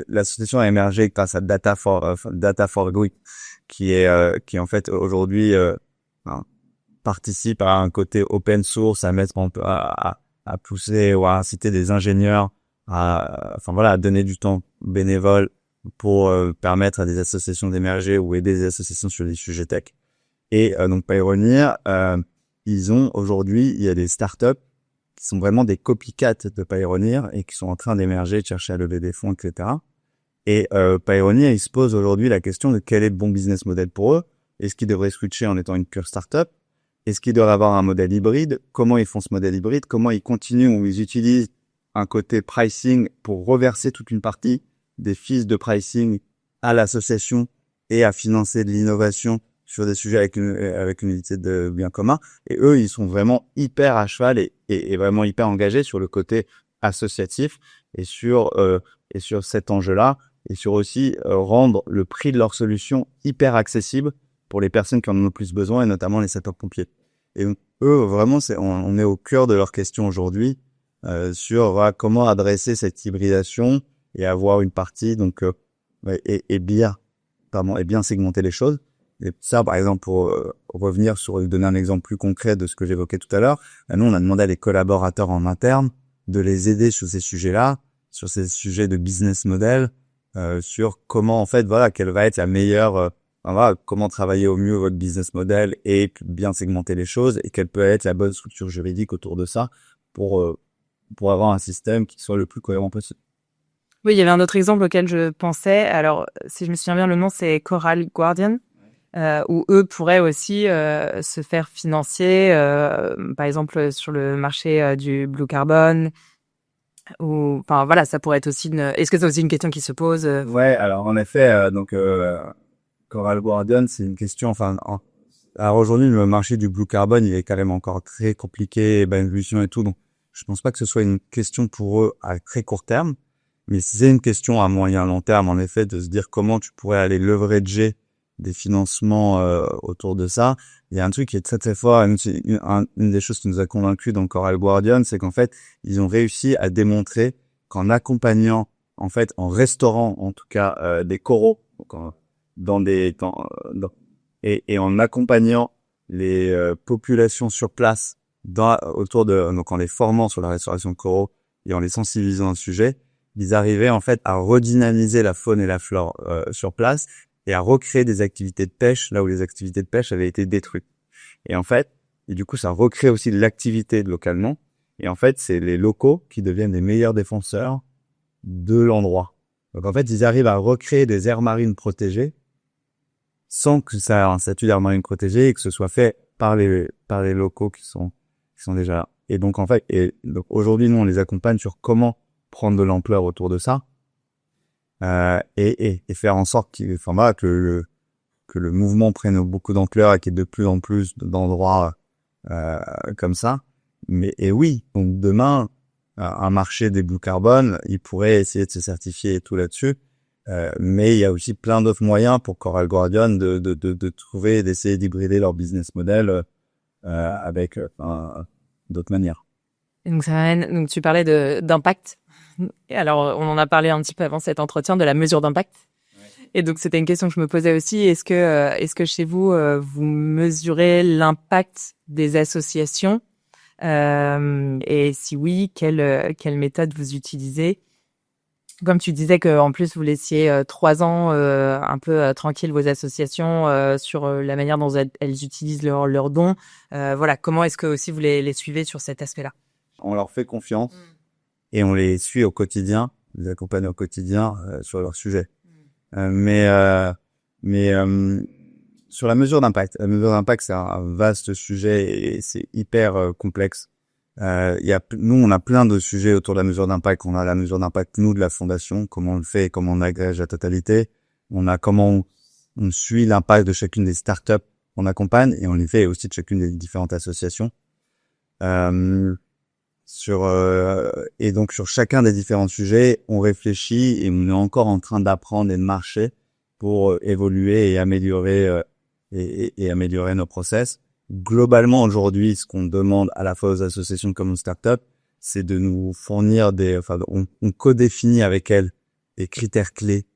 B: l'association a émergé grâce à Data for Good, qui en fait aujourd'hui participe à un côté open source, à mettre à pousser ou à inciter des ingénieurs à donner du temps bénévole pour permettre à des associations d'émerger ou aider des associations sur des sujets tech. Et donc Pioneer, il y a des startups qui sont vraiment des copycats de Pioneer et qui sont en train d'émerger, de chercher à lever des fonds, etc. Et Pioneer, il se pose aujourd'hui la question de quel est le bon business model pour eux. Est-ce qu'ils devraient switcher en étant une pure startup? Est-ce qu'ils doivent avoir un modèle hybride? Comment ils font ce modèle hybride? Comment ils continuent ou ils utilisent un côté pricing pour reverser toute une partie des fees de pricing à l'association et à financer de l'innovation sur des sujets avec une unité de bien commun? Et eux, ils sont vraiment hyper à cheval et vraiment hyper engagés sur le côté associatif et sur cet enjeu-là, et sur aussi rendre le prix de leur solution hyper accessible pour les personnes qui en ont le plus besoin, et notamment les sapeurs-pompiers. Et donc, eux, vraiment, on est au cœur de leur question aujourd'hui sur comment adresser cette hybridation et avoir une partie et bien segmenter les choses. Et ça, par exemple, pour donner un exemple plus concret de ce que j'évoquais tout à l'heure, nous, on a demandé à des collaborateurs en interne de les aider sur ces sujets-là, sur ces sujets de business model, sur comment, en fait, quelle va être la meilleure, comment travailler au mieux votre business model et bien segmenter les choses, et quelle peut être la bonne structure juridique autour de ça pour avoir un système qui soit le plus cohérent possible.
A: Oui, il y avait un autre exemple auquel je pensais. Alors, si je me souviens bien, le nom, c'est Coral Guardian. Où eux pourraient aussi se faire financer, par exemple sur le marché du blue carbon, ou ça pourrait être aussi est-ce que c'est aussi une question qui se pose?
B: Ouais, alors en effet, Coral Guardian, c'est une question, alors aujourd'hui le marché du blue carbon, il est quand même encore très compliqué, évolution et tout, donc je pense pas que ce soit une question pour eux à très court terme, mais c'est une question à moyen long terme, en effet, de se dire comment tu pourrais aller leverager des financements autour de ça. Il y a un truc qui est très très fort, une des choses qui nous a convaincus dans Coral Guardian, c'est qu'en fait ils ont réussi à démontrer qu'en accompagnant, en restaurant en tout cas des coraux, et en accompagnant les populations sur place donc en les formant sur la restauration de coraux et en les sensibilisant au sujet, ils arrivaient en fait à redynamiser la faune et la flore sur place et à recréer des activités de pêche là où les activités de pêche avaient été détruites. Et en fait, et du coup, ça recrée aussi de l'activité localement. Et en fait, c'est les locaux qui deviennent les meilleurs défenseurs de l'endroit. Donc en fait, ils arrivent à recréer des aires marines protégées sans que ça ait un statut d'aire marine protégée et que ce soit fait par les locaux qui sont déjà là. Et donc en fait, aujourd'hui, nous on les accompagne sur comment prendre de l'ampleur autour de ça et faire en sorte que le mouvement prenne beaucoup d'ampleur et qu'il y ait de plus en plus d'endroits comme ça. Et oui, donc demain, un marché des blue carbone, il pourrait essayer de se certifier et tout là-dessus. Mais il y a aussi plein d'autres moyens pour Coral Guardian de trouver, d'essayer d'hybrider leur business model avec d'autres manières.
A: Et donc donc tu parlais d'impact. Et alors on en a parlé un petit peu avant cet entretien de la mesure d'impact. Ouais. Et donc c'était une question que je me posais aussi. Est-ce que chez vous vous mesurez l'impact des associations et si oui, quelle méthode vous utilisez? Comme tu disais qu'en plus vous laissiez 3 ans un peu tranquille vos associations sur la manière dont elles utilisent leurs dons. Voilà, comment est-ce que aussi vous les suivez sur cet aspect-là?
B: On leur fait confiance et on les suit au quotidien, les accompagne au quotidien sur leur sujet. Mais sur la mesure d'impact, c'est un vaste sujet et c'est hyper complexe. Nous, on a plein de sujets autour de la mesure d'impact. On a la mesure d'impact, nous, de la fondation, comment on le fait et comment on agrège la totalité. On a comment on suit l'impact de chacune des startups qu'on accompagne et on les fait aussi de chacune des différentes associations. Et donc, sur chacun des différents sujets, on réfléchit et on est encore en train d'apprendre et de marcher pour évoluer et améliorer, et améliorer nos process. Globalement, aujourd'hui, ce qu'on demande à la fois aux associations comme aux startups, c'est de nous fournir on codéfinit avec elles des critères clés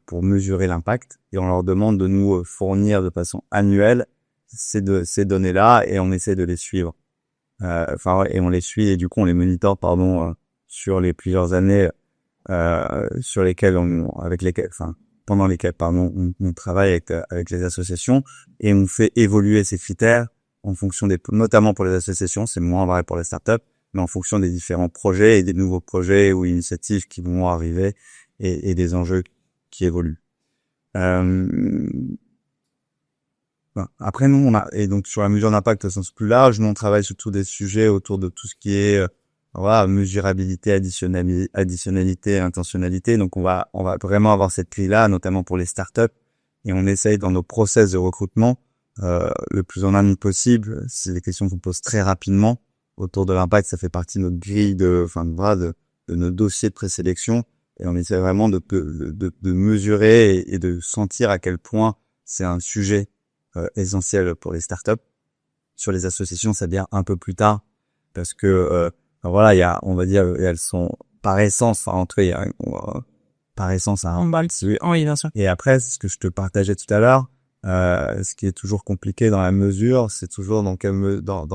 B: pour mesurer l'impact et on leur demande de nous fournir de façon annuelle ces données-là et on essaie de les suivre. Et on les suit et du coup on les monitore sur les plusieurs années sur lesquelles pendant lesquelles on travaille avec les associations et on fait évoluer ces critères en fonction notamment pour les associations, c'est moins vrai pour les startups, mais en fonction des différents projets et des nouveaux projets ou initiatives qui vont arriver et des enjeux qui évoluent. Après nous et donc sur la mesure d'impact au sens plus large, nous on travaille surtout des sujets autour de tout ce qui est mesurabilité, additionnalité, intentionnalité. Donc on va vraiment avoir cette clé-là, notamment pour les startups, et on essaye dans nos process de recrutement le plus en amont possible. C'est des questions qu'on pose très rapidement autour de l'impact. Ça fait partie de notre grille de nos dossiers de présélection, et on essaie vraiment de mesurer et de sentir à quel point c'est un sujet essentiel pour les startups. Sur les associations, ça vient un peu plus tard parce que elles sont par essence, par essence à
A: oui, bien sûr.
B: Et après, ce que je te partageais tout à l'heure, ce qui est toujours compliqué dans la mesure, c'est toujours dans quelle mesure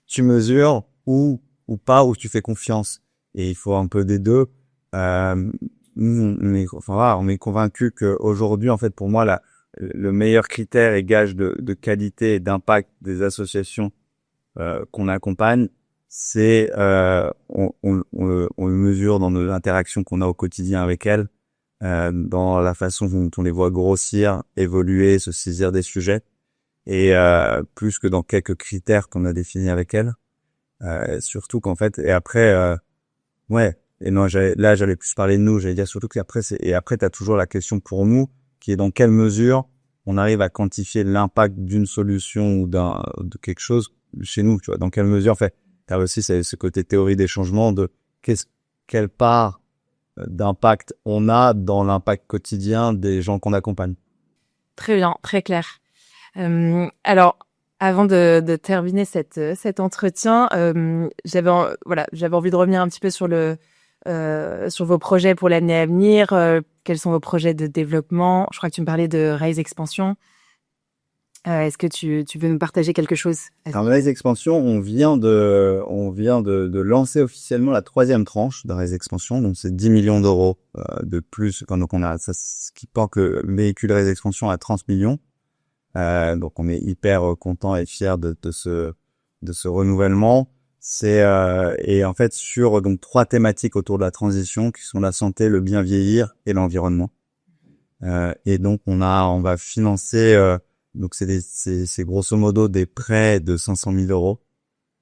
B: tu mesures ou pas, ou tu fais confiance. Et il faut un peu des deux. On est convaincu qu'aujourd'hui, en fait, pour moi, le meilleur critère et gage de qualité et d'impact des associations qu'on accompagne, c'est on le mesure dans nos interactions qu'on a au quotidien avec elles, dans la façon dont on les voit grossir, évoluer, se saisir des sujets, et plus que dans quelques critères qu'on a définis avec elles. Surtout qu'en fait, et après, et non, j'allais plus parler de nous, j'allais dire surtout qu'après t'as toujours la question pour nous, qui est dans quelle mesure on arrive à quantifier l'impact d'une solution ou de quelque chose chez nous, tu vois, dans quelle mesure, en fait, t'as aussi ce côté théorie des changements de quelle part d'impact on a dans l'impact quotidien des gens qu'on accompagne.
A: Très bien, très clair. Alors, avant de terminer cet entretien, j'avais envie de revenir un petit peu sur vos projets pour l'année à venir. Quels sont vos projets de développement? Je crois que tu me parlais de Raise Expansion. Est-ce que tu veux nous partager quelque chose?
B: Dans Rise Expansion, on vient de lancer officiellement la 3e tranche de Rise Expansion, donc c'est 10 millions d'euros de plus. Donc on a ça, ce qui porte le véhicule Rise Expansion à 30 millions. Donc on est hyper content et fier de ce renouvellement. Et en fait sur donc 3 thématiques autour de la transition qui sont la santé, le bien vieillir et l'environnement. Et donc on va financer donc c'est grosso modo des prêts de 500 000 euros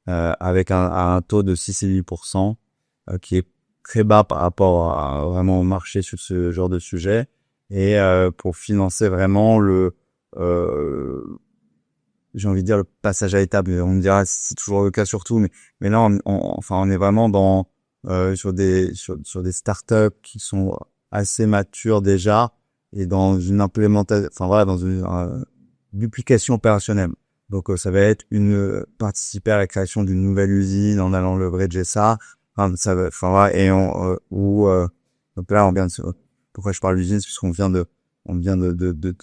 B: avec un taux de 6 et 8%, qui est très bas par rapport à vraiment au marché sur ce genre de sujet, et pour financer vraiment j'ai envie de dire le passage à l'étape. On me dira c'est toujours le cas surtout, mais là on est vraiment sur des startups qui sont assez matures déjà et dans une implémentation, dans une duplication opérationnelle. Donc ça va être participer à la création d'une nouvelle usine en allant leverager ça. Donc là pourquoi je parle d'usine, c'est puisqu'on vient de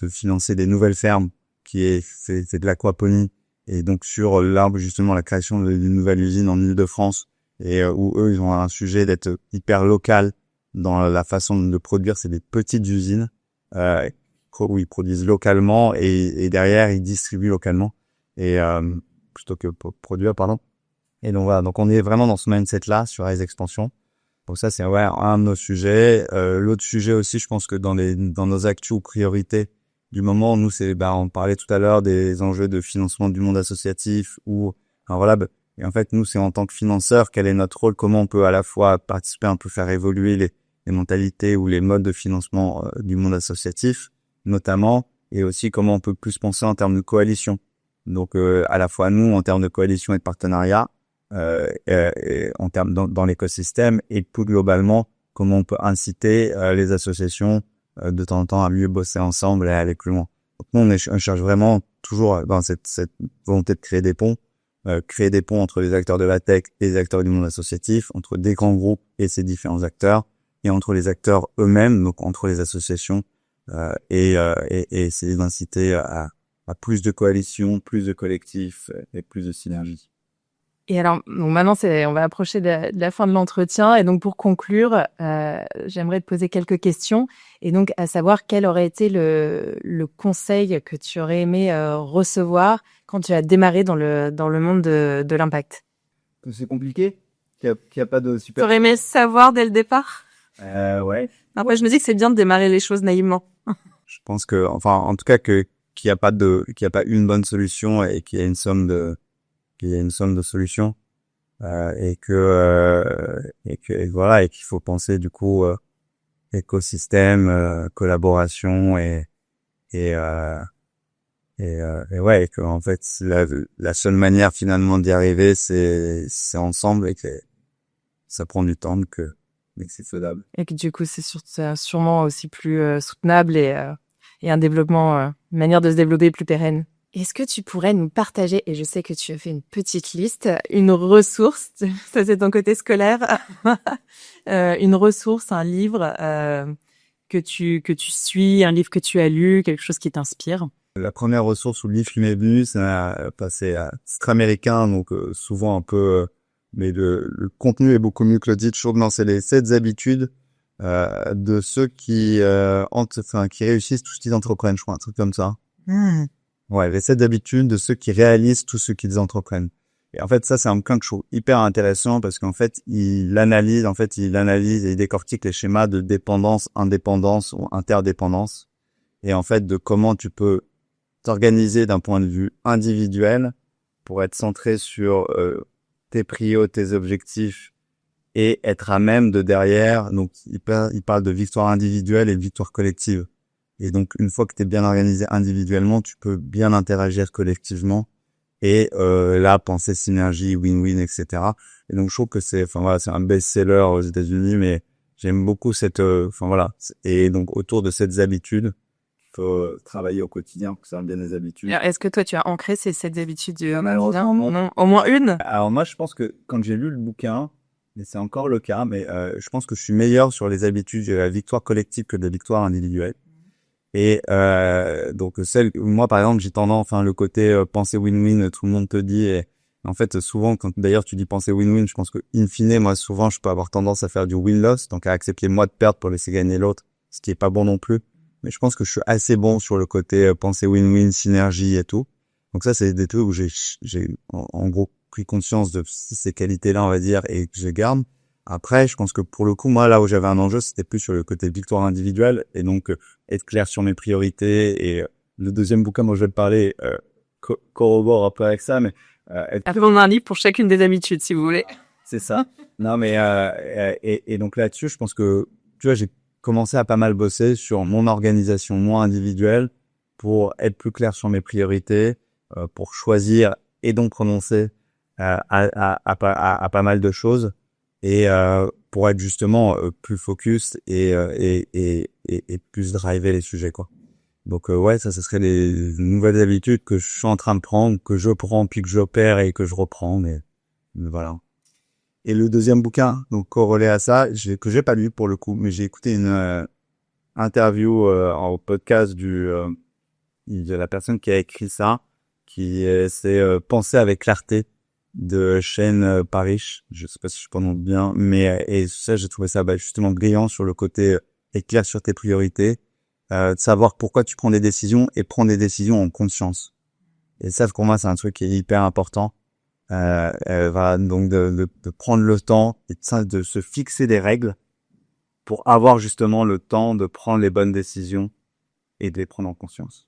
B: financer des nouvelles fermes c'est de l'aquaponie, et donc sur l'arbre justement la création d'une nouvelle usine en Île-de-France, et où eux ils ont un sujet d'être hyper local dans la façon de produire. C'est des petites usines où ils produisent localement et derrière ils distribuent localement, et plutôt que produire, pardon. Et donc voilà, donc on est vraiment dans ce mindset là sur Rise Expansion. Donc ça c'est un de nos sujets. L'autre sujet aussi, je pense que dans nos actus ou priorités du moment, nous on parlait tout à l'heure des enjeux de financement du monde associatif, et en fait nous c'est en tant que financeur, quel est notre rôle, comment on peut à la fois participer, un peu faire évoluer les mentalités ou les modes de financement du monde associatif notamment, et aussi comment on peut plus penser en termes de coalition. Donc à la fois nous en termes de coalition et de partenariat, et en termes dans l'écosystème, et plus globalement comment on peut inciter les associations de temps en temps à mieux bosser ensemble et à aller plus loin. Donc nous on cherche vraiment toujours dans cette volonté de créer des ponts entre les acteurs de la tech et les acteurs du monde associatif, entre des grands groupes et ces différents acteurs, et entre les acteurs eux-mêmes, donc entre les associations, et essayer d'inciter à plus de coalitions, plus de collectifs et plus de synergie.
A: Et alors, donc maintenant, on va approcher de la fin de l'entretien. Et donc, pour conclure, j'aimerais te poser quelques questions. Et donc, à savoir, quel aurait été le conseil que tu aurais aimé recevoir quand tu as démarré dans le monde de l'impact?
B: C'est compliqué, qu'il y a pas de super...
A: Tu aurais aimé savoir dès le départ?
B: Ouais.
A: Après, je me dis que c'est bien de démarrer les choses naïvement.
B: Je pense que, en tout cas, qu'il n'y a pas une bonne solution, et qu'il y a une somme de solutions, et qu'il faut penser du coup écosystème, collaboration, et que en fait la seule manière finalement d'y arriver c'est ensemble, et que ça prend du temps, mais que c'est faisable.
A: Et que du coup, c'est sûrement aussi plus soutenable, et un développement, une manière de se développer plus pérenne. Est-ce que tu pourrais nous partager, et je sais que tu as fait une petite liste, une ressource, ça c'est ton côté scolaire, une ressource, un livre que tu suis, un livre que tu as lu, quelque chose qui t'inspire?
B: La première ressource ou livre qui m'est venu, c'est très américain, donc souvent un peu, mais le contenu est beaucoup mieux que le titre. C'est les 7 habitudes de ceux qui réussissent tout ce qu'ils entreprennent, je crois, un truc comme ça. Ouais, les 7 habitudes de ceux qui réalisent tout ce qu'ils entreprennent. Et en fait, ça, c'est un bouquin que je trouve hyper intéressant, parce qu'en fait, il analyse et il décortique les schémas de dépendance, indépendance ou interdépendance. Et en fait, de comment tu peux t'organiser d'un point de vue individuel pour être centré sur tes prios, tes objectifs, et être à même de derrière. Donc, il parle de victoire individuelle et de victoire collective. Et donc, une fois que tu es bien organisé individuellement, tu peux bien interagir collectivement, et là, penser synergie, win-win, etc. Et donc, je trouve que c'est un best-seller aux États-Unis, mais j'aime beaucoup et donc, autour de cette habitude, il faut travailler au quotidien pour que ça devienne des habitudes.
A: Alors, est-ce que toi, tu as ancré ces 7 habitudes du
B: malheureusement,
A: non. Au moins une?
B: Alors moi, je pense que quand j'ai lu le bouquin, et c'est encore le cas, mais je pense que je suis meilleur sur les habitudes de la victoire collective que de la victoire individuelle. Et donc moi par exemple j'ai tendance, enfin le côté penser win-win, tout le monde te dit, et en fait souvent quand d'ailleurs tu dis penser win-win, je pense que in fine moi souvent je peux avoir tendance à faire du win-loss, donc à accepter moi de perdre pour laisser gagner l'autre, ce qui est pas bon non plus. Mais je pense que je suis assez bon sur le côté penser win-win, synergie et tout. Donc ça c'est des trucs où j'ai en gros pris conscience de ces qualités-là on va dire et que je garde. Après, je pense que pour le coup, moi, là où j'avais un enjeu, c'était plus sur le côté victoire individuelle et donc être clair sur mes priorités. Et le deuxième bouquin dont je vais te parler corrobore un peu avec ça, mais
A: Après, on a un livre pour chacune des habitudes, si vous voulez.
B: c'est ça. Non, mais et donc là-dessus, je pense que tu vois, j'ai commencé à pas mal bosser sur mon organisation, moi individuelle, pour être plus clair sur mes priorités, pour choisir et donc renoncer à pas mal de choses. Et pour être justement plus focus et plus driver les sujets quoi. Donc ouais, ça serait les nouvelles habitudes que je suis en train de prendre, que je prends puis que j'opère et que je reprends, mais voilà. Et le deuxième bouquin donc corrélé à ça, que j'ai pas lu pour le coup, mais j'ai écouté une interview en podcast de la personne qui a écrit ça, qui c'est Penser avec clarté de Shane Parrish, je sais pas si je prononce bien, mais et ça j'ai trouvé ça justement brillant sur le côté être clair sur tes priorités, de savoir pourquoi tu prends des décisions et prendre des décisions en conscience. Et ça pour moi c'est un truc qui est hyper important. Voilà, donc de prendre le temps et de se fixer des règles pour avoir justement le temps de prendre les bonnes décisions et de les prendre en conscience.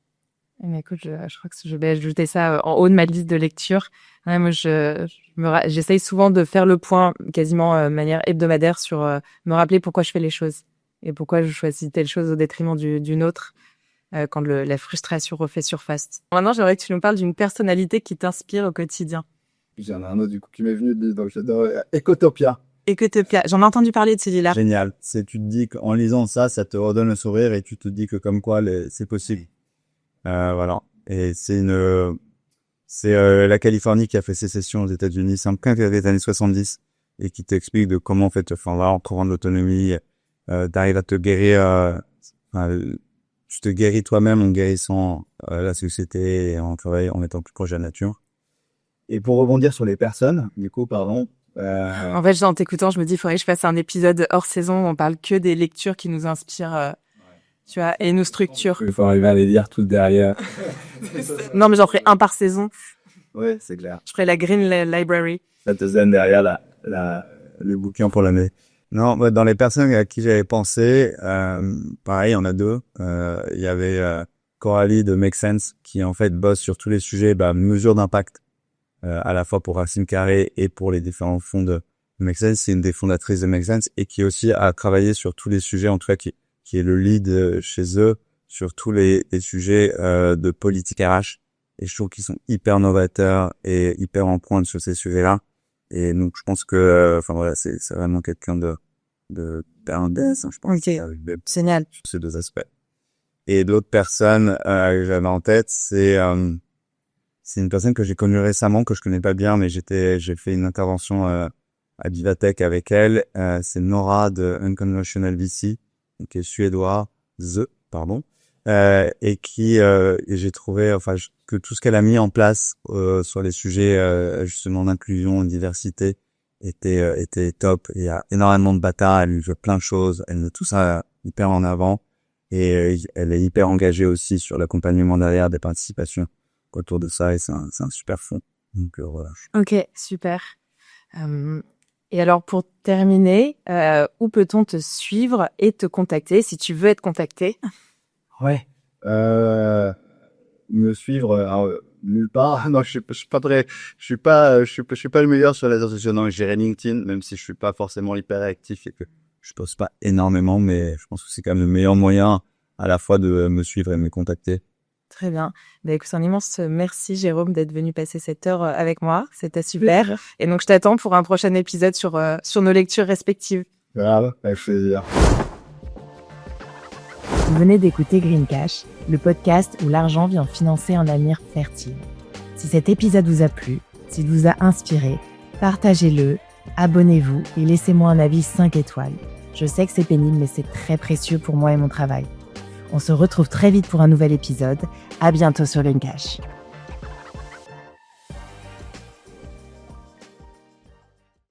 A: Mais écoute, je crois que je vais ajouter ça en haut de ma liste de lecture. Ouais, moi, j'essaye souvent de faire le point, quasiment de manière hebdomadaire, sur me rappeler pourquoi je fais les choses et pourquoi je choisis telle chose au détriment d'une autre quand la frustration refait surface. Maintenant, j'aimerais que tu nous parles d'une personnalité qui t'inspire au quotidien.
B: J'en ai un autre du coup qui m'est venu, donc j'adore Ecotopia.
A: Ecotopia, j'en ai entendu parler de celui-là.
B: Génial. Tu te dis qu'en lisant ça te redonne le sourire et tu te dis que comme quoi c'est possible. Voilà. Et c'est la Californie qui a fait sécession aux États-Unis. C'est un bouquin des années 70 et qui t'explique de comment en fait, en trouvant de l'autonomie, d'arriver à te guérir, tu te guéris toi-même en guérissant la société et en travaillant, en étant plus proche de la nature. Et pour rebondir sur les personnes, du coup, pardon.
A: En fait, en t'écoutant, je me dis, il faudrait que je fasse un épisode hors saison où on parle que des lectures qui nous inspirent. Tu vois, et nous structure.
B: Il faut arriver à les lire toutes derrière.
A: Non, mais j'en ferai un par saison.
B: Ouais, c'est clair.
A: Je ferai la Green Library.
B: Ça te donne derrière le bouquin pour l'année. Non, dans les personnes à qui j'avais pensé, pareil, il y en a deux. Il y avait Coralie de Make Sense qui en fait bosse sur tous les sujets, mesure d'impact, à la fois pour Racine Carré et pour les différents fonds de Make Sense. C'est une des fondatrices de Make Sense et qui aussi a travaillé sur tous les sujets, en tout cas qui est le lead chez eux sur tous les sujets de politique RH. Et je trouve qu'ils sont hyper novateurs et hyper en pointe sur ces sujets-là. Et donc je pense que, c'est vraiment quelqu'un de intéressant, je pense.
A: Ok, génial.
B: Sur ces deux aspects. Et d'autres personnes que j'avais en tête, c'est une personne que j'ai connue récemment, que je connais pas bien, mais j'ai fait une intervention à Vivatech avec elle. C'est Nora de Unconventional VC, qui est suédoise, et qui et j'ai trouvé que tout ce qu'elle a mis en place sur les sujets justement d'inclusion, de diversité était top. Il y a énormément de batailles, elle fait plein de choses, elle met tout ça hyper en avant et elle est hyper engagée aussi sur l'accompagnement derrière des participations autour de ça et c'est un super fond. Donc voilà.
A: Ok, super. Et alors, pour terminer, où peut-on te suivre et te contacter si tu veux être contacté?
B: Ouais. Me suivre nulle part. Non, je suis pas le meilleur sur les réseaux sociaux. Non, j'ai LinkedIn, même si je suis pas forcément hyper actif et que je poste pas énormément, mais je pense que c'est quand même le meilleur moyen à la fois de me suivre et de me contacter.
A: Très bien. Écoute, un immense merci, Jérôme, d'être venu passer cette heure avec moi. C'était super. Et donc, je t'attends pour un prochain épisode sur nos lectures respectives.
B: Grave, avec plaisir.
A: Vous venez d'écouter Green Cash, le podcast où l'argent vient financer un avenir fertile. Si cet épisode vous a plu, s'il vous a inspiré, partagez-le, abonnez-vous et laissez-moi un avis 5 étoiles. Je sais que c'est pénible, mais c'est très précieux pour moi et mon travail. On se retrouve très vite pour un nouvel épisode. À bientôt sur Luncash.